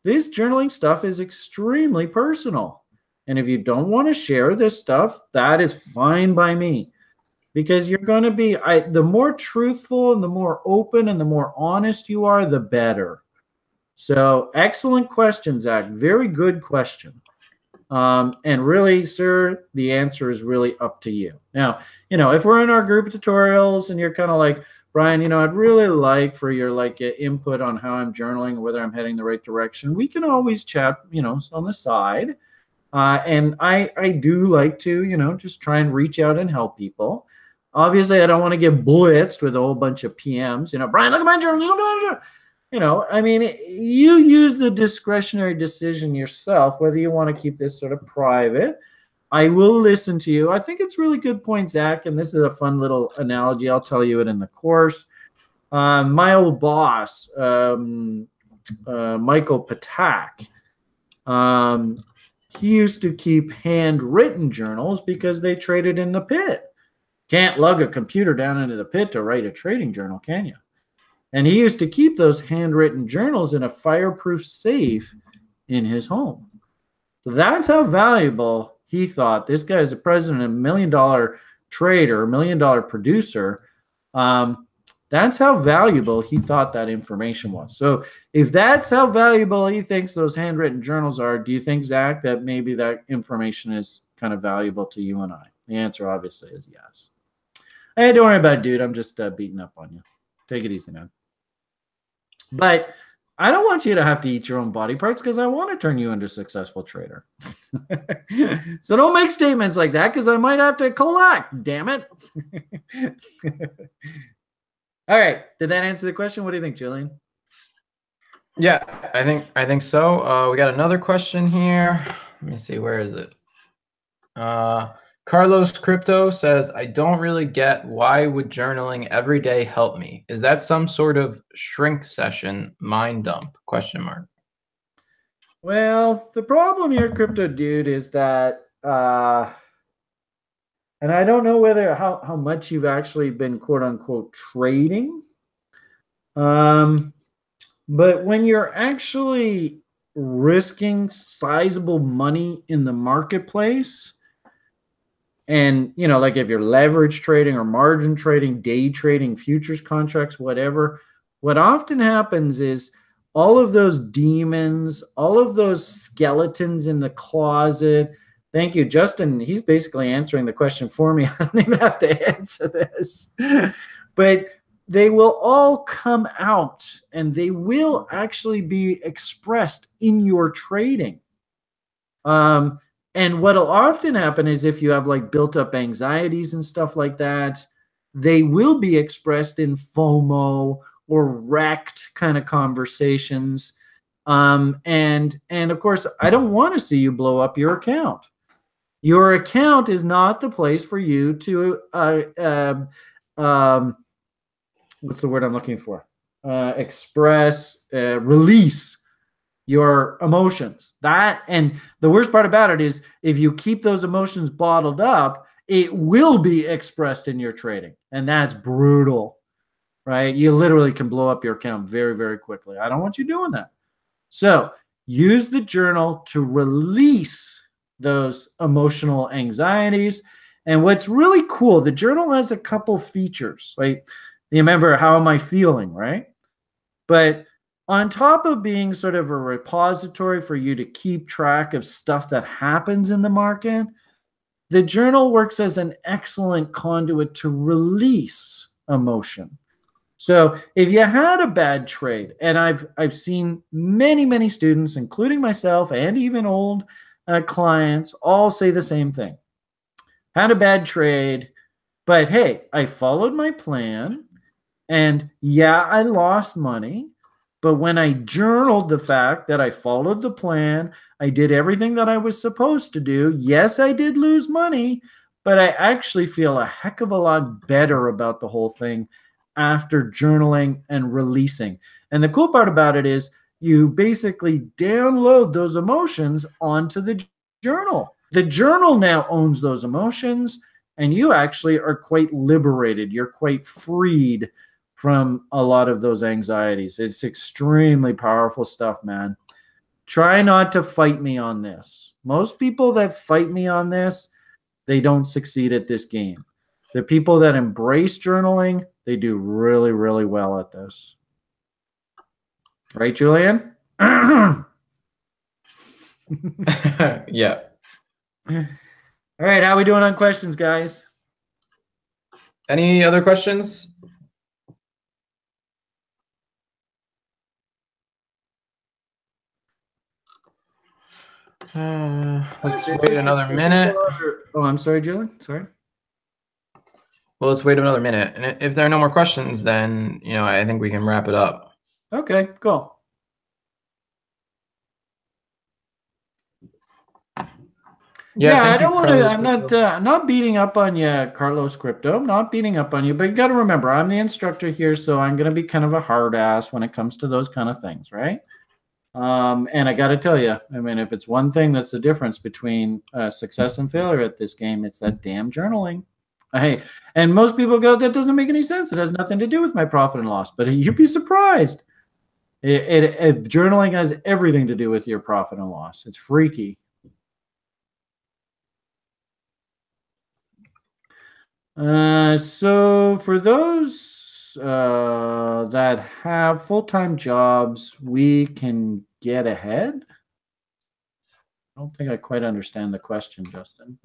Speaker 1: This journaling stuff is extremely personal. And if you don't want to share this stuff, that is fine by me. Because you're going to be, the more truthful and the more open and the more honest you are, the better. So excellent question, Zach. Very good question. And really, sir, the answer is really up to you. Now, if we're in our group tutorials and you're kind of like, Brian, I'd really like for your input on how I'm journaling, whether I'm heading the right direction, we can always chat, on the side. And I do like to, just try and reach out and help people. Obviously, I don't want to get blitzed with a whole bunch of PMs. Brian, look at my journal. You use the discretionary decision yourself, whether you want to keep this sort of private. I will listen to you. I think it's really good point, Zach, and this is a fun little analogy. I'll tell you it in the course. My old boss, Michael Patak, he used to keep handwritten journals because they traded in the pit. Can't lug a computer down into the pit to write a trading journal, can you? And he used to keep those handwritten journals in a fireproof safe in his home. So that's how valuable he thought. This guy is the president of $1 million trader, $1 million producer. That's how valuable he thought that information was. So if that's how valuable he thinks those handwritten journals are, do you think, Zach, that maybe that information is kind of valuable to you and I? The answer obviously is yes. Hey, don't worry about it, dude. I'm just beating up on you. Take it easy, man. But I don't want you to have to eat your own body parts because I want to turn you into a successful trader. So don't make statements like that because I might have to collect, damn it. All right. Did that answer the question? What do you think, Julian?
Speaker 2: Yeah, I think so. We got another question here. Let me see. Where is it? Carlos Crypto says, I don't really get why would journaling every day help me? Is that some sort of shrink session mind dump? ?
Speaker 1: Well, the problem here, Crypto Dude, is that, and I don't know whether how much you've actually been quote unquote trading. But when you're actually risking sizable money in the marketplace, and, like if you're leverage trading or margin trading, day trading, futures contracts, whatever, what often happens is all of those demons, all of those skeletons in the closet. Thank you, Justin. He's basically answering the question for me. I don't even have to answer this. But they will all come out and they will actually be expressed in your trading. And what'll often happen is if you have built up anxieties and stuff like that, they will be expressed in FOMO or wrecked kind of conversations. And of course, I don't want to see you blow up your account. Your account is not the place for you to, what's the word I'm looking for? Release your emotions. And the worst part about it is if you keep those emotions bottled up, it will be expressed in your trading. And that's brutal, right? You literally can blow up your account very, very quickly. I don't want you doing that. So use the journal to release those emotional anxieties. And what's really cool, the journal has a couple features, right? You remember, how am I feeling, right? But on top of being sort of a repository for you to keep track of stuff that happens in the market, the journal works as an excellent conduit to release emotion. So if you had a bad trade, and I've seen many students, including myself and even old clients, all say the same thing. Had a bad trade, but hey, I followed my plan, and yeah, I lost money. But when I journaled the fact that I followed the plan, I did everything that I was supposed to do. Yes, I did lose money, but I actually feel a heck of a lot better about the whole thing after journaling and releasing. And the cool part about it is you basically download those emotions onto the journal. The journal now owns those emotions, and you actually are quite liberated. You're quite freed from a lot of those anxieties. It's extremely powerful stuff, man. Try not to fight me on this. Most people that fight me on this, they don't succeed at this game. The people that embrace journaling, they do really, really well at this. Right, Julian?
Speaker 2: Yeah.
Speaker 1: All right, how are we doing on questions, guys?
Speaker 2: Any other questions? Let's wait another minute.
Speaker 1: Oh, I'm sorry, Julian. Sorry.
Speaker 2: Well, let's wait another minute. And if there are no more questions, then, I think we can wrap it up.
Speaker 1: Okay, cool. Yeah, I don't want to. I'm not beating up on you, Carlos Crypto. I'm not beating up on you, but you got to remember, I'm the instructor here, so I'm going to be kind of a hard ass when it comes to those kind of things, right? And I got to tell you, I mean, if it's one thing that's the difference between success and failure at this game, it's that damn journaling. Hey, and most people go, that doesn't make any sense. It has nothing to do with my profit and loss. But you'd be surprised. Journaling has everything to do with your profit and loss. It's freaky. So for those that have full-time jobs, we can get ahead. I don't think I quite understand the question, Justin.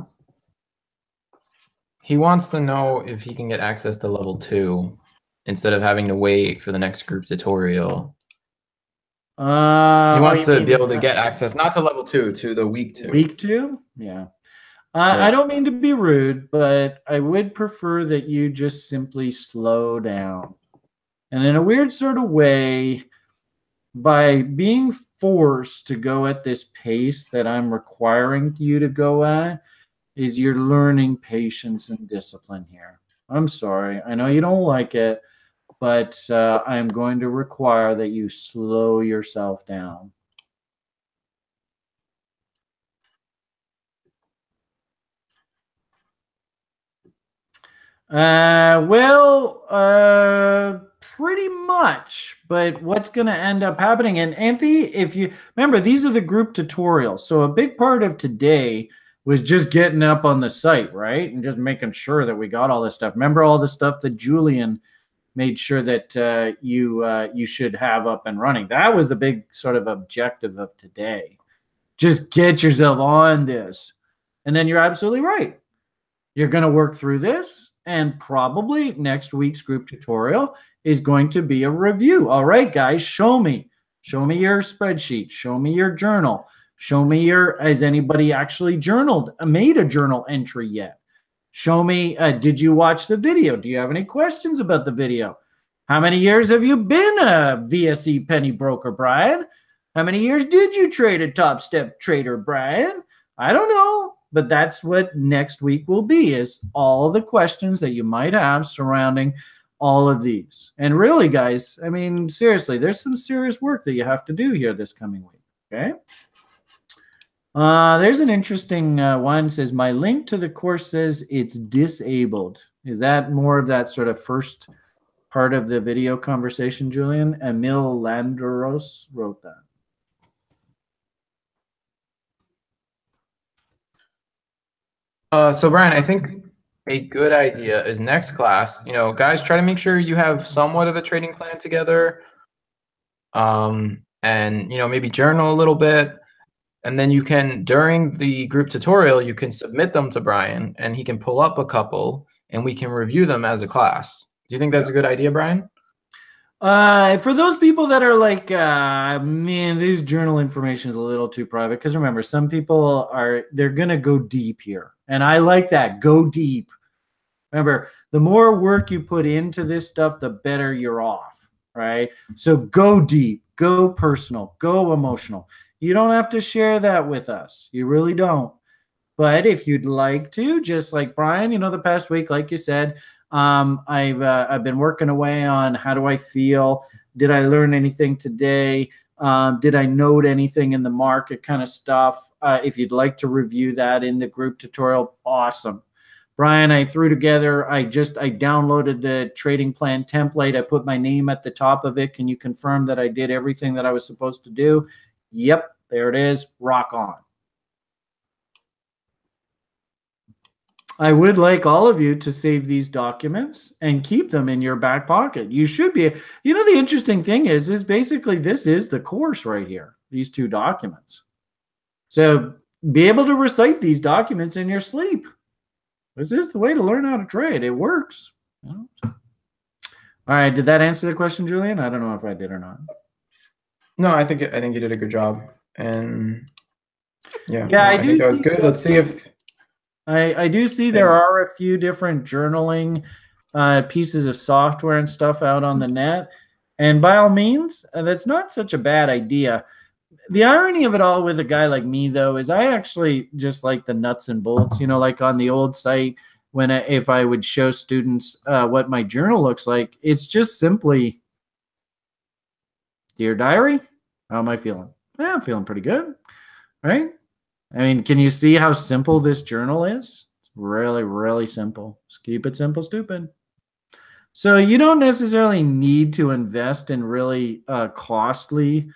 Speaker 2: He wants to know if he can get access to level 2 instead of having to wait for the next group tutorial. He wants to be able to get access, not to level 2, to the week 2.
Speaker 1: Week 2? Yeah. I don't mean to be rude, but I would prefer that you just simply slow down. And in a weird sort of way, by being forced to go at this pace that I'm requiring you to go at, is you're learning patience and discipline here. I'm sorry. I know you don't like it, but I'm going to require that you slow yourself down. Pretty much, but what's going to end up happening, and Anthony, if you remember, these are the group tutorials. So a big part of today was just getting up on the site, right? And just making sure that we got all this stuff. Remember all the stuff that Julian made sure that you should have up and running. That was the big sort of objective of today. Just get yourself on this. And then you're absolutely right. You're going to work through this. And probably next week's group tutorial is going to be a review. All right, guys, show me. Show me your spreadsheet. Show me your journal. Show me has anybody actually made a journal entry yet? Show me, did you watch the video? Do you have any questions about the video? How many years have you been a VSE penny broker, Brian? How many years did you trade a top step trader, Brian? I don't know. But that's what next week will be, is all the questions that you might have surrounding all of these. And really, guys, I mean, seriously, there's some serious work that you have to do here this coming week, okay? There's an interesting one. It says, my link to the course says it's disabled. Is that more of that sort of first part of the video conversation, Julian? Emil Landeros wrote that.
Speaker 2: So Brian, I think a good idea is next class, guys, try to make sure you have somewhat of a trading plan together, and maybe journal a little bit, and then you can, during the group tutorial, you can submit them to Brian and he can pull up a couple and we can review them as a class. Do you think that's a good idea, Brian?
Speaker 1: For those people that are like, man, this journal information is a little too private, because remember, some people they're going to go deep here. And I like that. Go deep. Remember, the more work you put into this stuff, the better you're off, right? So go deep, go personal, go emotional. You don't have to share that with us. You really don't. But if you'd like to, just like Brian, the past week, like you said, I've been working away on how do I feel? Did I learn anything today? Did I note anything in the market kind of stuff? If you'd like to review that in the group tutorial, awesome. Brian, I threw together, I downloaded the trading plan template. I put my name at the top of it. Can you confirm that I did everything that I was supposed to do? Yep, there it is. Rock on. I would like all of you to save these documents and keep them in your back pocket. You should be, you know, the interesting thing is basically this is the course right here, these 2 documents. So be able to recite these documents in your sleep. This is the way to learn how to trade. It works. All right. Did that answer the question, Julian? I don't know if I did or not.
Speaker 2: No, I think you did a good job. And yeah,
Speaker 1: I
Speaker 2: think that was good. Let's see if
Speaker 1: I do see there are a few different journaling pieces of software and stuff out on the net. And by all means, that's not such a bad idea. The irony of it all with a guy like me, though, is I actually just like the nuts and bolts, you know, like on the old site, if I would show students what my journal looks like, it's just simply, dear diary, how am I feeling? I'm feeling pretty good, right? I mean, can you see how simple this journal is? It's really, really simple. Just keep it simple, stupid. So you don't necessarily need to invest in really costly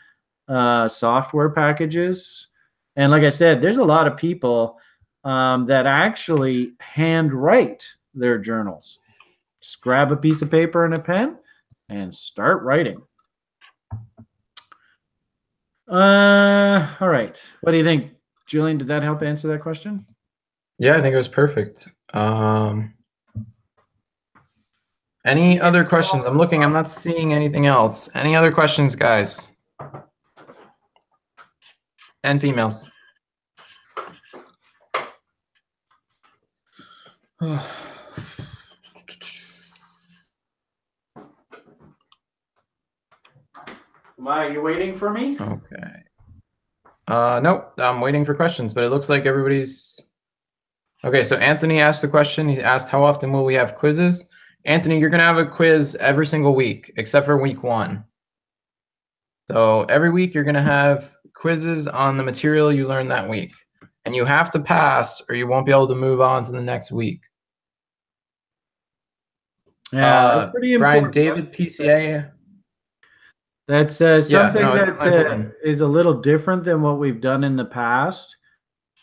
Speaker 1: software packages. And like I said, there's a lot of people that actually handwrite their journals. Just grab a piece of paper and a pen and start writing. All right. What do you think, Julian? Did that help answer that question?
Speaker 2: Yeah, I think it was perfect. Any other questions? I'm looking. I'm not seeing anything else. Any other questions, guys? And females.
Speaker 1: Are you waiting for me?
Speaker 2: Okay. Nope. I'm waiting for questions, but it looks like everybody's... Okay, so Anthony asked the question. He asked, how often will we have quizzes? Anthony, you're going to have a quiz every single week, except for week 1. So every week you're going to have quizzes on the material you learned that week. And you have to pass or you won't be able to move on to the next week.
Speaker 1: Yeah, that's pretty important.
Speaker 2: Brian, David, PCA.
Speaker 1: That's something that is a little different than what we've done in the past.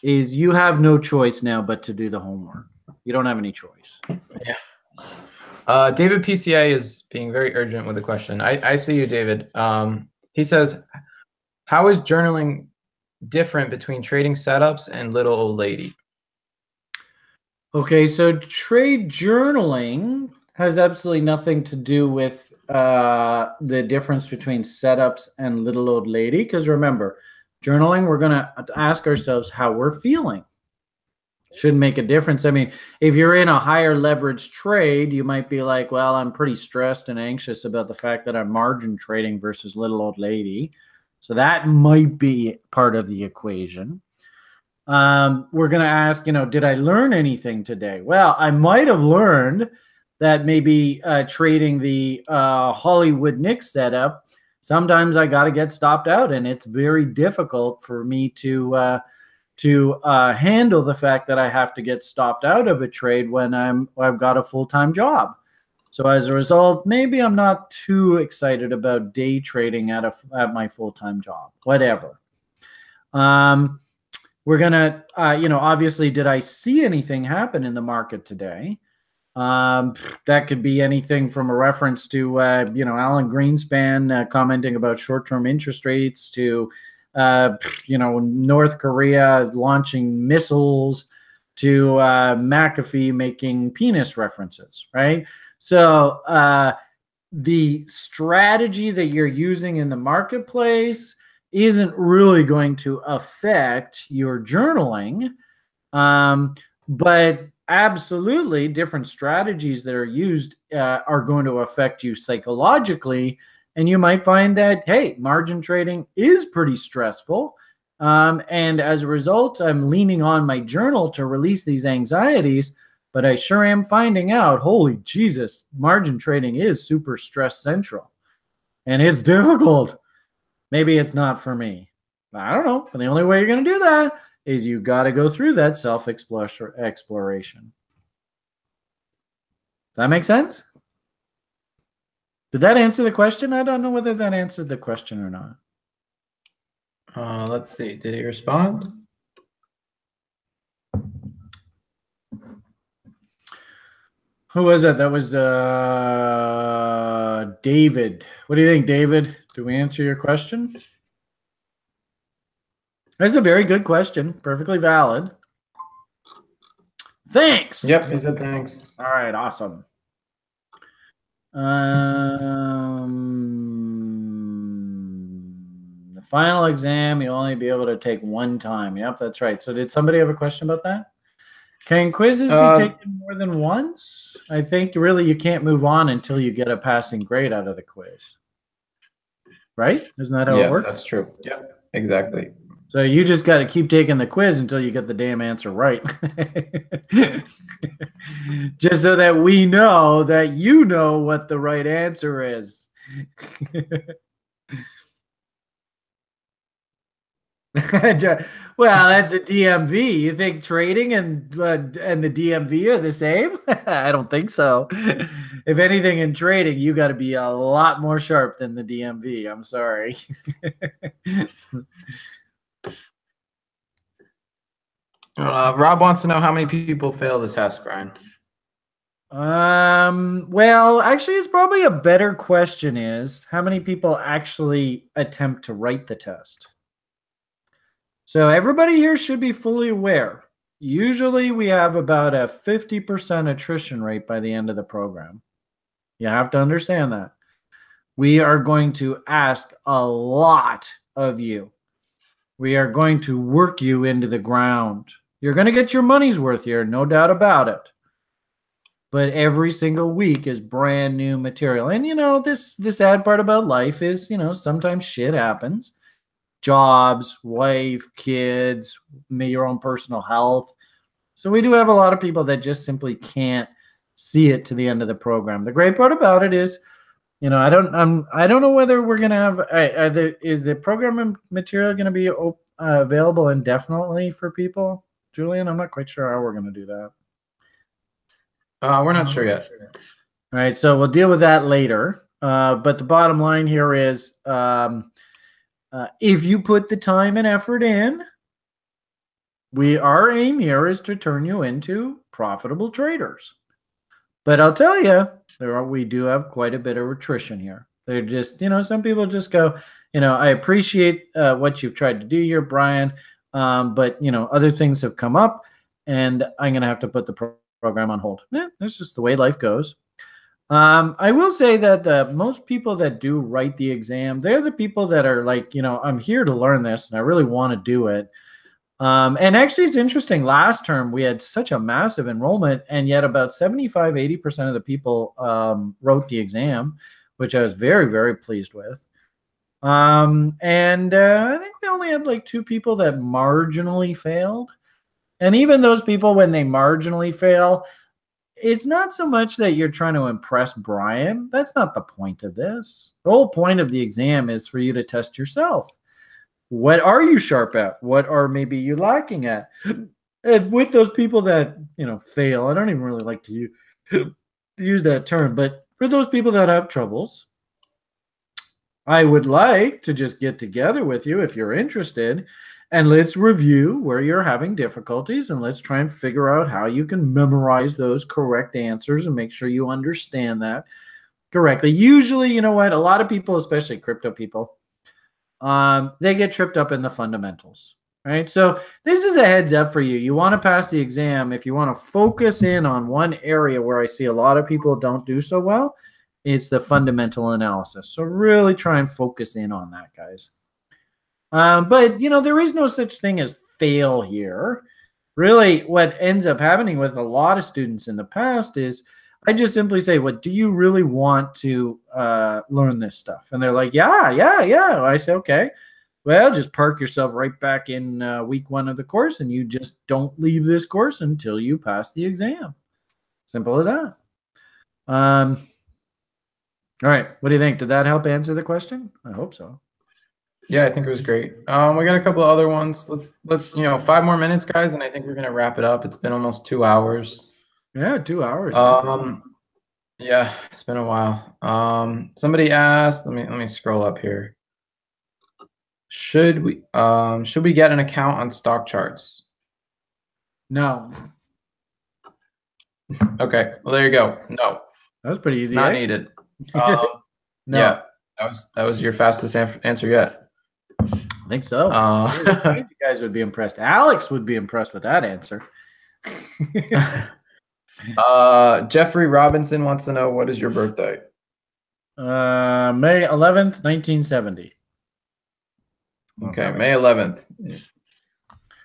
Speaker 1: Is you have no choice now but to do the homework. You don't have any choice.
Speaker 2: Yeah. David PCA is being very urgent with a question. I see you, David. He says, how is journaling different between trading setups and little old lady?
Speaker 1: Okay, so trade journaling has absolutely nothing to do with the difference between setups and little old lady. Because remember, journaling, we're going to ask ourselves how we're feeling. Shouldn't make a difference. I mean, if you're in a higher leverage trade, you might be like, well, I'm pretty stressed and anxious about the fact that I'm margin trading versus little old lady. So that might be part of the equation. We're going to ask, did I learn anything today? Well, I might have learned that maybe trading the Hollywood Knicks setup, sometimes I got to get stopped out, and it's very difficult for me to handle the fact that I have to get stopped out of a trade when I've got a full-time job. So as a result, maybe I'm not too excited about day trading at my full-time job. Whatever. We're gonna, obviously, did I see anything happen in the market today? That could be anything from a reference to, Alan Greenspan commenting about short-term interest rates to, North Korea launching missiles to McAfee making penis references, right? So the strategy that you're using in the marketplace isn't really going to affect your journaling, but absolutely different strategies that are used are going to affect you psychologically. And you might find that, hey, margin trading is pretty stressful. And as a result, I'm leaning on my journal to release these anxieties. But I sure am finding out, holy Jesus, margin trading is super stress central. And it's difficult. Maybe it's not for me. I don't know. But the only way you're going to do that is you got to go through that self-exploration. Does that make sense? Did that answer the question? I don't know whether that answered the question or not.
Speaker 2: Let's see. Did he respond?
Speaker 1: Who was it? That was David. What do you think, David? Did we answer your question? That's a very good question. Perfectly valid. Thanks.
Speaker 2: Yep, he said thanks.
Speaker 1: All right, awesome. The final exam, you'll only be able to take one time. Yep, that's right. So did somebody have a question about that? Can quizzes be taken more than once? I think really you can't move on until you get a passing grade out of the quiz. Right? Isn't that how it works?
Speaker 2: Yeah, that's true. Yep, exactly.
Speaker 1: So you just got to keep taking the quiz until you get the damn answer right. Just so that we know that you know what the right answer is. Well, that's a DMV. You think trading and the DMV are the same? I don't think so. If anything, in trading, you got to be a lot more sharp than the DMV. I'm sorry.
Speaker 2: Rob wants to know how many people fail the test, Brian.
Speaker 1: Well, actually, it's probably a better question is how many people actually attempt to write the test. So everybody here should be fully aware. Usually we have about a 50% attrition rate by the end of the program. You have to understand that. We are going to ask a lot of you. We are going to work you into the ground. You're going to get your money's worth here, no doubt about it. But every single week is brand new material. And, you know, this sad part about life is, you know, sometimes shit happens. Jobs, wife, kids, your own personal health. So we do have a lot of people that just simply can't see it to the end of the program. The great part about it is, you know, I don't know whether we're going to have, is the program material going to be available indefinitely for people? Julian, I'm not quite sure how we're going to do that.
Speaker 2: We're not sure yet.
Speaker 1: All right, so we'll deal with that later. But the bottom line here is, if you put the time and effort in, our aim here is to turn you into profitable traders. But I'll tell you, we do have quite a bit of attrition here. They're just, you know, some people just go, you know, I appreciate what you've tried to do here, Brian, but, you know, other things have come up, and I'm going to have to put the program on hold. That's just the way life goes. I will say that most people that do write the exam, they're the people that are like, you know, I'm here to learn this and I really want to do it. And actually, it's interesting. Last term, we had such a massive enrollment, and yet about 75–80% of the people wrote the exam, which I was very, very pleased with. And I think we only had like 2 people that marginally failed. And even those people, when they marginally fail, it's not so much that you're trying to impress Brian. That's not the point of this. The whole point of the exam is for you to test yourself. What are you sharp at? What are maybe you lacking at? And with those people that, you know, fail, I don't even really like to use that term, but for those people that have troubles, I would like to just get together with you if you're interested, and let's review where you're having difficulties, and let's try and figure out how you can memorize those correct answers and make sure you understand that correctly. Usually, you know what, a lot of people, especially crypto people, they get tripped up in the fundamentals, right? So this is a heads up for you. You want to pass the exam. If you want to focus in on one area where I see a lot of people don't do so well, it's the fundamental analysis. So really try and focus in on that, guys. But, you know, there is no such thing as fail here. Really, what ends up happening with a lot of students in the past is I just simply say, well, do you really want to learn this stuff? And they're like, yeah. I say, okay, well, just park yourself right back in week 1 of the course, and you just don't leave this course until you pass the exam. Simple as that. All right, what do you think? Did that help answer the question? I hope so.
Speaker 2: Yeah, I think it was great. We got a couple of other ones. Let's 5 more minutes, guys, and I think we're gonna wrap it up. It's been almost 2 hours.
Speaker 1: Yeah, 2 hours, man.
Speaker 2: Um, yeah, it's been a while. Somebody asked. Let me scroll up here. Should we get an account on stock charts?
Speaker 1: No,
Speaker 2: Okay, well there you go. No,
Speaker 1: that was pretty easy,
Speaker 2: not
Speaker 1: eh?
Speaker 2: needed. Um,
Speaker 1: No,
Speaker 2: yeah, that was your fastest answer yet.
Speaker 1: I think so.
Speaker 2: Uh,
Speaker 1: You guys would be impressed. Alex would be impressed with that answer.
Speaker 2: Jeffrey Robinson wants to know, what is your birthday?
Speaker 1: May 11th, 1970.
Speaker 2: Okay, May 11th.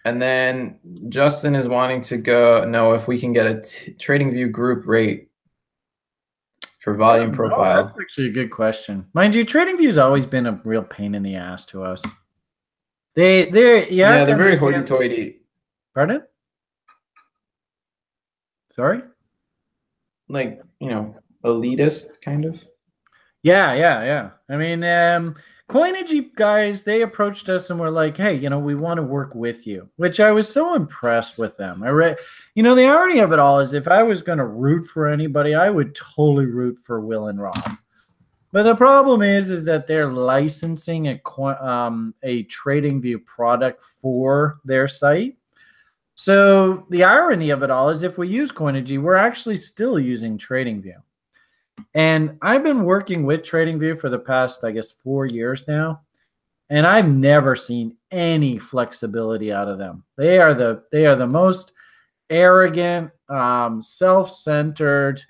Speaker 2: And then Justin is wanting to know if we can get a TradingView group rate for volume profile.
Speaker 1: That's actually a good question. Mind you, TradingView's always been a real pain in the ass to us. They're
Speaker 2: very hoity-toity.
Speaker 1: Pardon? Sorry?
Speaker 2: Like, elitist kind of.
Speaker 1: Yeah. I mean, Coinage guys, they approached us and were like, hey, we want to work with you, which I was so impressed with them. The irony of it all is if I was going to root for anybody, I would totally root for Will and Rob. But the problem is that they're licensing a TradingView product for their site. So the irony of it all is if we use Coinigy, we're actually still using TradingView. And I've been working with TradingView for the past, I guess, 4 years now, and I've never seen any flexibility out of them. They are the most arrogant, self-centered,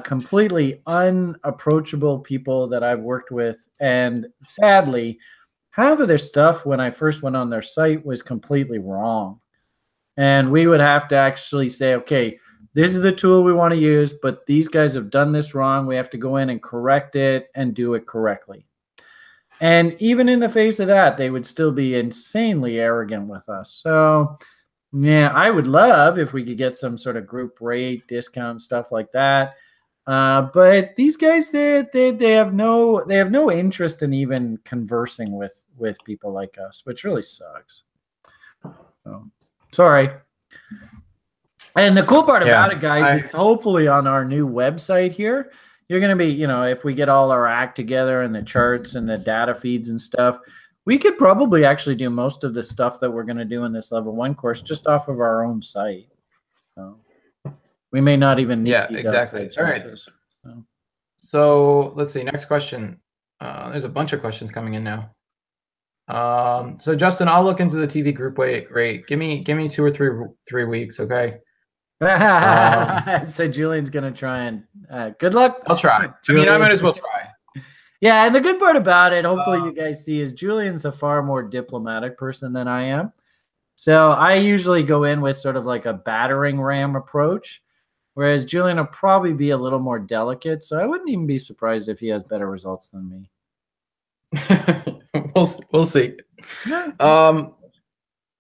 Speaker 1: completely unapproachable people that I've worked with. And sadly, half of their stuff when I first went on their site was completely wrong. And we would have to actually say, okay, this is the tool we want to use, but these guys have done this wrong. We have to go in and correct it and do it correctly. And even in the face of that, they would still be insanely arrogant with us. So yeah, I would love if we could get some sort of group rate discount, stuff like that. But these guys, they have no interest in even conversing with people like us, which really sucks. So sorry. And the cool part about it, guys, is hopefully on our new website here, you're going to be, if we get all our act together and the charts and the data feeds and stuff, we could probably actually do most of the stuff that we're going to do in this level 1 course just off of our own site. So we may not even need these outside sources.
Speaker 2: All right. So let's see. Next question. There's a bunch of questions coming in now. So Justin, I'll look into the TV group rate. Give me 2 or 3 weeks, okay?
Speaker 1: So Julian's gonna try and good luck.
Speaker 2: I'll try. Julian. I might as well try.
Speaker 1: Yeah, and the good part about it, hopefully you guys see, is Julian's a far more diplomatic person than I am. So I usually go in with sort of like a battering ram approach, whereas Julian will probably be a little more delicate. So I wouldn't even be surprised if he has better results than me.
Speaker 2: We'll see.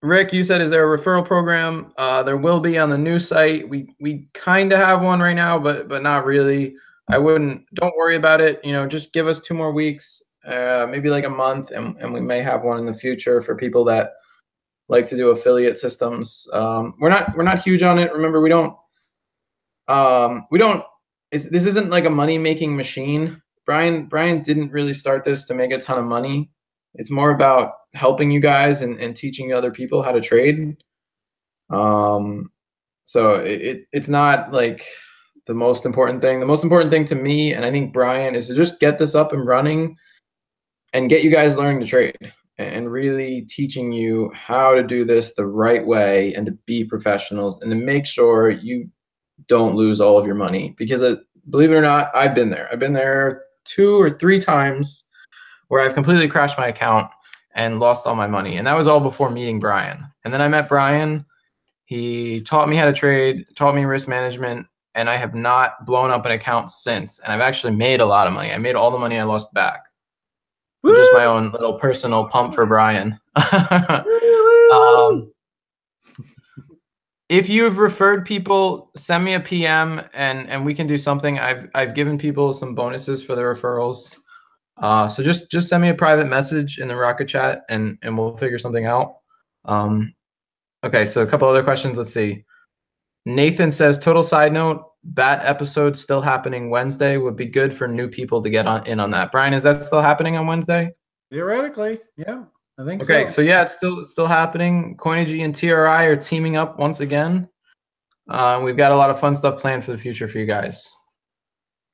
Speaker 2: Rick, you said, is there a referral program? There will be on the new site. We kind of have one right now, but not really. Don't worry about it. Just give us 2 more weeks, maybe like a month, and we may have one in the future for people that like to do affiliate systems. We're not huge on it. Remember, this isn't like a money-making machine. Brian didn't really start this to make a ton of money. It's more about helping you guys and teaching other people how to trade. So it's not like the most important thing. The most important thing to me, and I think Brian, is to just get this up and running and get you guys learning to trade and really teaching you how to do this the right way and to be professionals and to make sure you don't lose all of your money. Because believe it or not, I've been there. I've been there 2 or 3 times where I've completely crashed my account and lost all my money. And that was all before meeting Brian. And then I met Brian. He taught me how to trade, taught me risk management, and I have not blown up an account since. And I've actually made a lot of money. I made all the money I lost back. Just my own little personal pump for Brian. If you've referred people, send me a PM and we can do something. I've given people some bonuses for the referrals. So just send me a private message in the Rocket Chat, and we'll figure something out. Okay, so a couple other questions. Let's see. Nathan says, total side note, Bat episode still happening Wednesday. Would be good for new people to get in on that. Brian, is that still happening on Wednesday?
Speaker 1: Theoretically, yeah, I think
Speaker 2: Okay,
Speaker 1: so.
Speaker 2: so yeah, it's still happening. Coinigy and TRI are teaming up once again. We've got a lot of fun stuff planned for the future for you guys.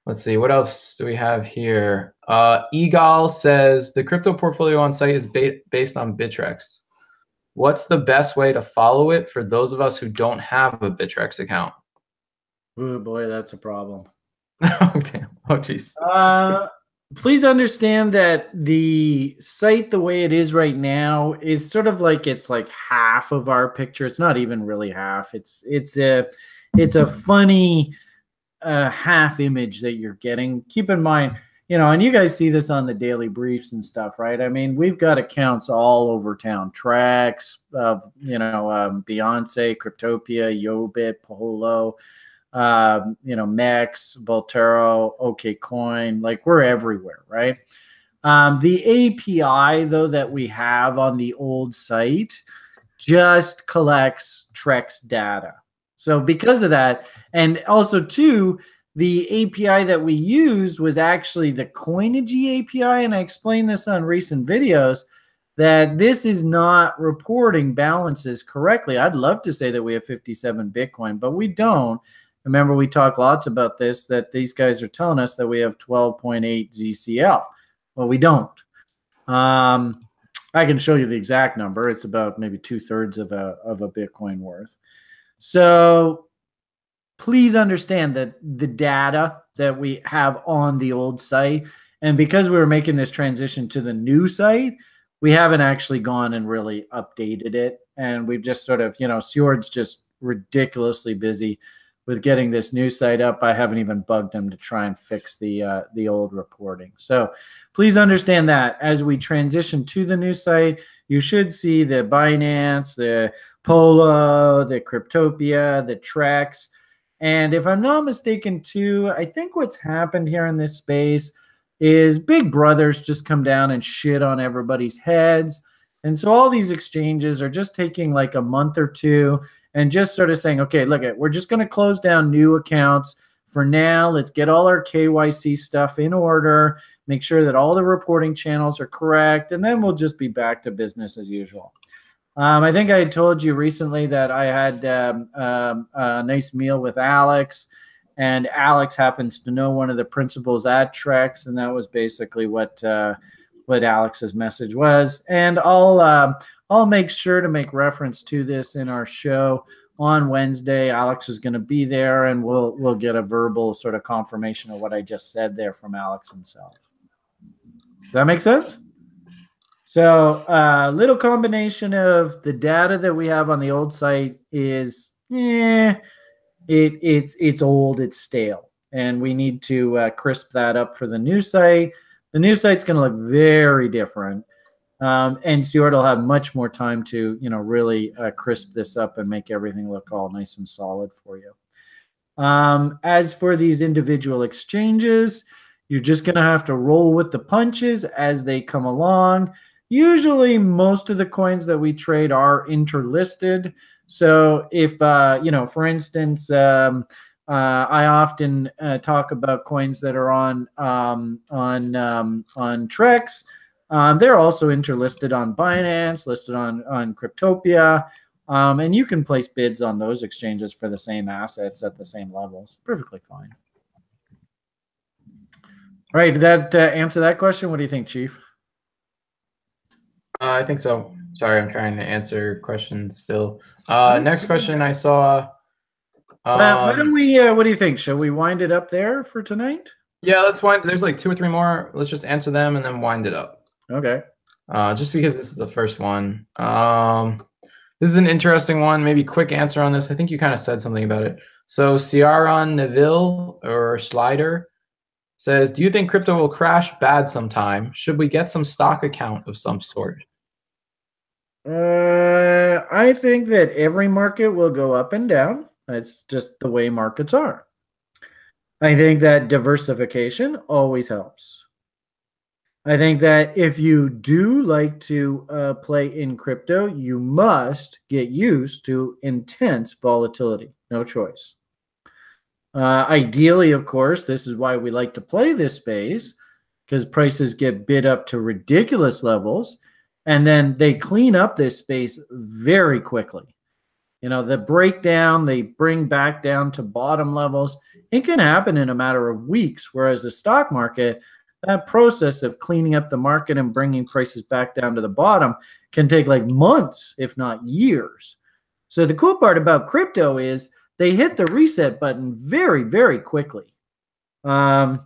Speaker 2: Let's see, what else do we have here? Egal says, the crypto portfolio on site is based on Bittrex. What's the best way to follow it for those of us who don't have a Bittrex account?
Speaker 1: Oh boy, that's a problem.
Speaker 2: Oh, damn. Oh, geez.
Speaker 1: Please understand that the site, the way it is right now, is sort of like it's like half of our picture. It's not even really half. It's a funny half image that you're getting. Keep in mind, and you guys see this on the daily briefs and stuff, right? I mean, we've got accounts all over town. Tracks of Beyonce, Cryptopia, Yobit, Polo. Mex, Voltero, OKCoin, like we're everywhere, right? The API though that we have on the old site just collects Trex data. So because of that, and also too, the API that we used was actually the Coinigy API, and I explained this on recent videos that this is not reporting balances correctly. I'd love to say that we have 57 Bitcoin, but we don't. Remember, we talk lots about this, that these guys are telling us that we have 12.8 ZCL. Well, we don't. I can show you the exact number. It's about maybe 2/3 of a Bitcoin worth. So please understand that the data that we have on the old site, and because we were making this transition to the new site, we haven't actually gone and really updated it. And we've just sort of, Sjord's just ridiculously busy with getting this new site up. I haven't even bugged them to try and fix the old reporting. So please understand that as we transition to the new site, you should see the Binance, the Polo, the Cryptopia, the Trex. And if I'm not mistaken too, I think what's happened here in this space is Big Brother's just come down and shit on everybody's heads. And so all these exchanges are just taking like a month or two and just sort of saying, okay, look, we're just going to close down new accounts for now. Let's get all our KYC stuff in order, make sure that all the reporting channels are correct, and then we'll just be back to business as usual. I think I told you recently that I had a nice meal with Alex, and Alex happens to know one of the principals at Trex, and that was basically what Alex's message was. And I'll make sure to make reference to this in our show on Wednesday. Alex is going to be there, and we'll get a verbal sort of confirmation of what I just said there from Alex himself. Does that make sense? So a little combination of the data that we have on the old site is it's old, it's stale, and we need to crisp that up for the new site. The new site's going to look very different. And Stuart will have much more time to, really crisp this up and make everything look all nice and solid for you. As for these individual exchanges, you're just going to have to roll with the punches as they come along. Usually, most of the coins that we trade are interlisted. So if, for instance, I often talk about coins that are on Trex. They're also interlisted on Binance, listed on Cryptopia, and you can place bids on those exchanges for the same assets at the same levels. Perfectly fine. All right, did that answer that question? What do you think, Chief?
Speaker 2: I think so. Sorry, I'm trying to answer questions still. Next question I saw.
Speaker 1: Why don't we? What do you think? Shall we wind it up there for tonight?
Speaker 2: Yeah, let's wind. There's like 2 or 3 more. Let's just answer them and then wind it up.
Speaker 1: Okay.
Speaker 2: Just because this is the first one. This is an interesting one. Maybe quick answer on this. I think you kind of said something about it. So Ciaran Neville or Slider says, do you think crypto will crash bad sometime? Should we get some stock account of some sort?
Speaker 1: I think that every market will go up and down. That's just the way markets are. I think that diversification always helps. I think that if you do like to play in crypto, you must get used to intense volatility. No choice. Ideally, of course, this is why we like to play this space, because prices get bid up to ridiculous levels, and then they clean up this space very quickly. You know, the breakdown, they bring back down to bottom levels. It can happen in a matter of weeks, whereas the stock market, that process of cleaning up the market and bringing prices back down to the bottom can take like months, if not years. So the cool part about crypto is they hit the reset button very, very quickly. It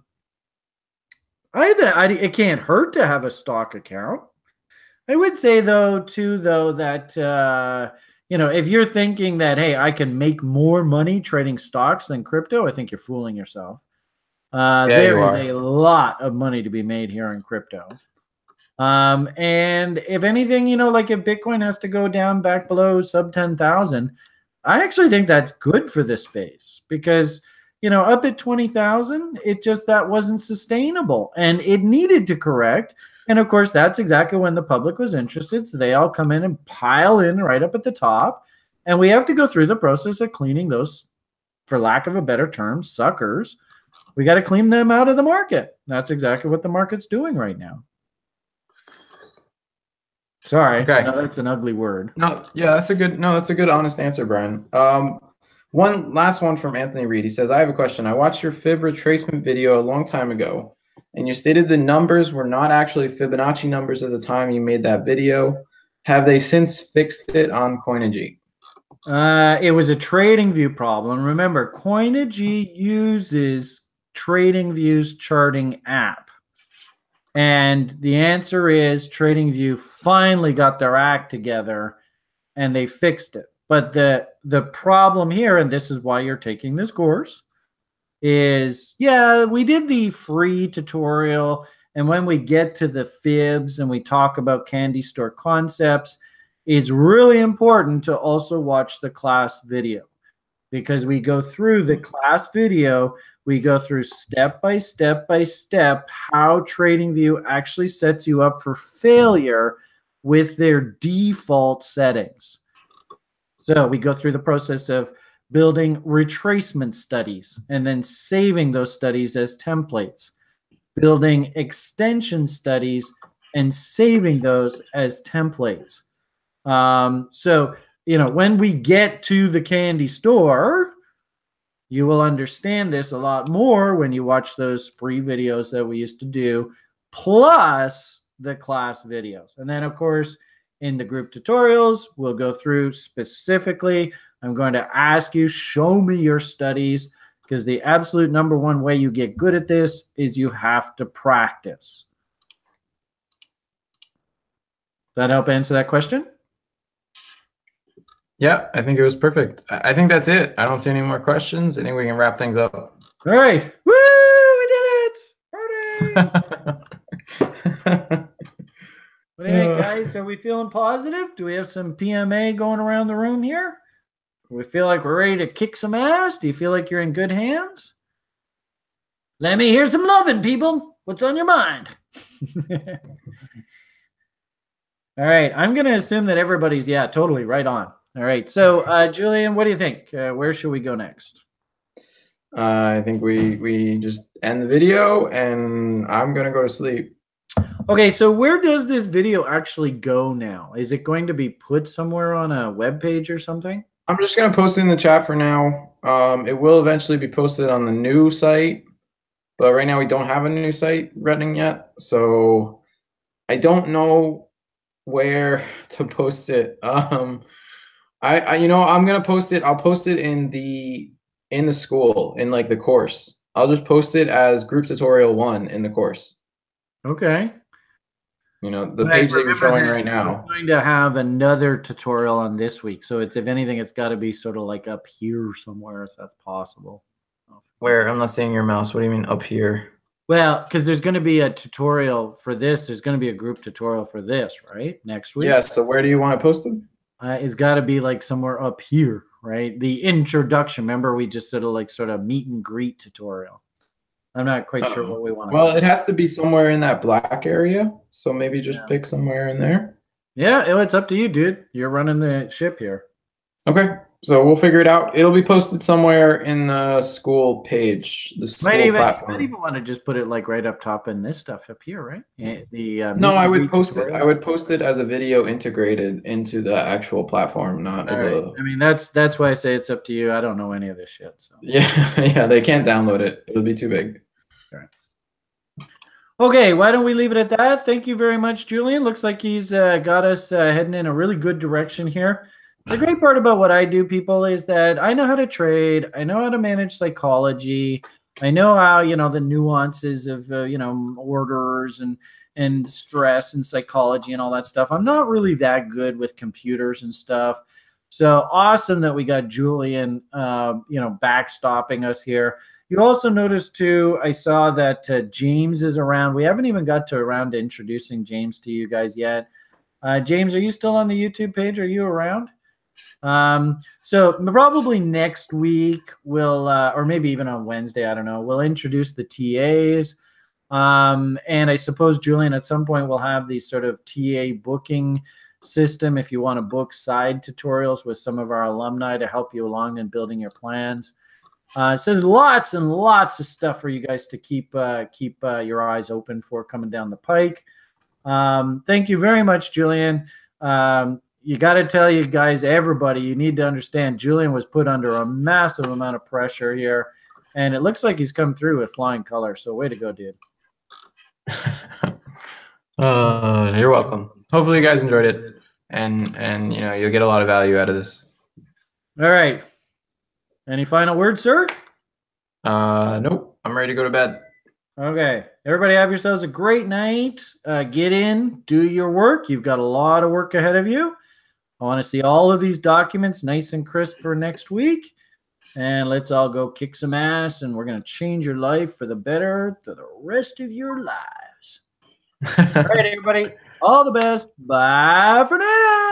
Speaker 1: can't hurt to have a stock account. I would say though, that if you're thinking that, hey, I can make more money trading stocks than crypto, I think you're fooling yourself.
Speaker 2: Yeah, you
Speaker 1: There is
Speaker 2: are.
Speaker 1: a lot of money to be made here in crypto. And if anything, like if Bitcoin has to go down back below sub 10,000, I actually think that's good for this space because, up at 20,000, that wasn't sustainable and it needed to correct. And of course, that's exactly when the public was interested. So they all come in and pile in right up at the top. And we have to go through the process of cleaning those, for lack of a better term, suckers. We got to clean them out of the market. That's exactly what the market's doing right now. Sorry,
Speaker 2: Okay.
Speaker 1: no, that's an ugly word.
Speaker 2: No, yeah, that's a good honest answer, Brian. One last one from Anthony Reed. He says, I have a question. I watched your fib retracement video a long time ago, and you stated the numbers were not actually Fibonacci numbers at the time you made that video. Have they since fixed it on Coinigy?
Speaker 1: It was a TradingView problem. Remember, Coinigy uses TradingView's charting app. And the answer is TradingView finally got their act together and they fixed it. But the problem here, and this is why you're taking this course, is we did the free tutorial. And when we get to the fibs and we talk about candy store concepts, it's really important to also watch the class video because we go through the class video. We go through step by step how TradingView actually sets you up for failure with their default settings. So we go through the process of building retracement studies and then saving those studies as templates, building extension studies and saving those as templates. So, when we get to the candy store, you will understand this a lot more when you watch those free videos that we used to do, plus the class videos. And then, of course, in the group tutorials, we'll go through specifically. I'm going to ask you, show me your studies, because the absolute number one way you get good at this is you have to practice. Does that help answer that question?
Speaker 2: Yeah, I think it was perfect. I think that's it. I don't see any more questions. I think we can wrap things up.
Speaker 1: All right. Woo! We did it! Party! What do you think, guys? Are we feeling positive? Do we have some PMA going around the room here? Do we feel like we're ready to kick some ass? Do you feel like you're in good hands? Let me hear some loving, people. What's on your mind? All right. I'm going to assume that everybody's, totally right on. All right. So, Julian, what do you think? Where should we go next?
Speaker 2: I think we just end the video, and I'm going to go to sleep.
Speaker 1: Okay, so where does this video actually go now? Is it going to be put somewhere on a web page or something?
Speaker 2: I'm just going to post it in the chat for now. It will eventually be posted on the new site, but right now we don't have a new site running yet, so I don't know where to post it. I'm gonna post it. I'll post it in the school, in like the course. I'll just post it as group tutorial 1 in the course.
Speaker 1: Okay.
Speaker 2: The page that you're showing right now.
Speaker 1: We're going to have another tutorial on this week, so if anything, it's got to be sort of like up here somewhere, if that's possible.
Speaker 2: Where? I'm not seeing your mouse. What do you mean up here?
Speaker 1: Well, because there's going to be a tutorial for this. There's going to be a group tutorial for this, right? Next week.
Speaker 2: Yeah. So where do you want to post it?
Speaker 1: It's got to be like somewhere up here, right? The introduction. Remember, we just did a sort of meet and greet tutorial. I'm not quite sure what we want to
Speaker 2: Well,
Speaker 1: call
Speaker 2: it
Speaker 1: it.
Speaker 2: has to be somewhere in that black area. So maybe just
Speaker 1: Yeah.
Speaker 2: pick somewhere in there.
Speaker 1: Yeah, it's up to you, dude. You're running the ship here.
Speaker 2: Okay. So we'll figure it out. It'll be posted somewhere in the school page, the
Speaker 1: Might
Speaker 2: school
Speaker 1: even you might
Speaker 2: platform.
Speaker 1: even want to just put it like right up top in this stuff up here, right? The
Speaker 2: No,
Speaker 1: meet
Speaker 2: I
Speaker 1: and
Speaker 2: would
Speaker 1: greet
Speaker 2: post it. I
Speaker 1: tutorial.
Speaker 2: would post it as a video integrated into the actual platform, not
Speaker 1: All
Speaker 2: as
Speaker 1: right.
Speaker 2: a.
Speaker 1: I mean, that's why I say it's up to you. I don't know any of this shit. So.
Speaker 2: Yeah, yeah, they can't download it. It'll be too big.
Speaker 1: All right. Okay, why don't we leave it at that? Thank you very much, Julian. Looks like he's got us heading in a really good direction here. The great part about what I do, people, is that I know how to trade. I know how to manage psychology. I know how, the nuances of, orders and stress and psychology and all that stuff. I'm not really that good with computers and stuff. So awesome that we got Julian, backstopping us here. You also noticed too, I saw that James is around. We haven't even got around to introducing James to you guys yet. James, are you still on the YouTube page? Are you around? So probably next week we'll, or maybe even on Wednesday, I don't know, we'll introduce the TAs. And I suppose, Julian, at some point we'll have the sort of TA booking system if you want to book side tutorials with some of our alumni to help you along in building your plans. So there's lots and lots of stuff for you guys to keep your eyes open for coming down the pike. Thank you very much, Julian. You got to tell you guys, everybody, you need to understand Julian was put under a massive amount of pressure here, and it looks like he's come through with flying colors. So way to go, dude.
Speaker 2: You're welcome. Hopefully you guys enjoyed it, and you'll get a lot of value out of this.
Speaker 1: All right. Any final words, sir?
Speaker 2: Nope. I'm ready to go to bed.
Speaker 1: Okay. Everybody have yourselves a great night. Get in, do your work. You've got a lot of work ahead of you. I want to see all of these documents nice and crisp for next week. And let's all go kick some ass, and we're going to change your life for the better for the rest of your lives. All right, everybody. All the best. Bye for now.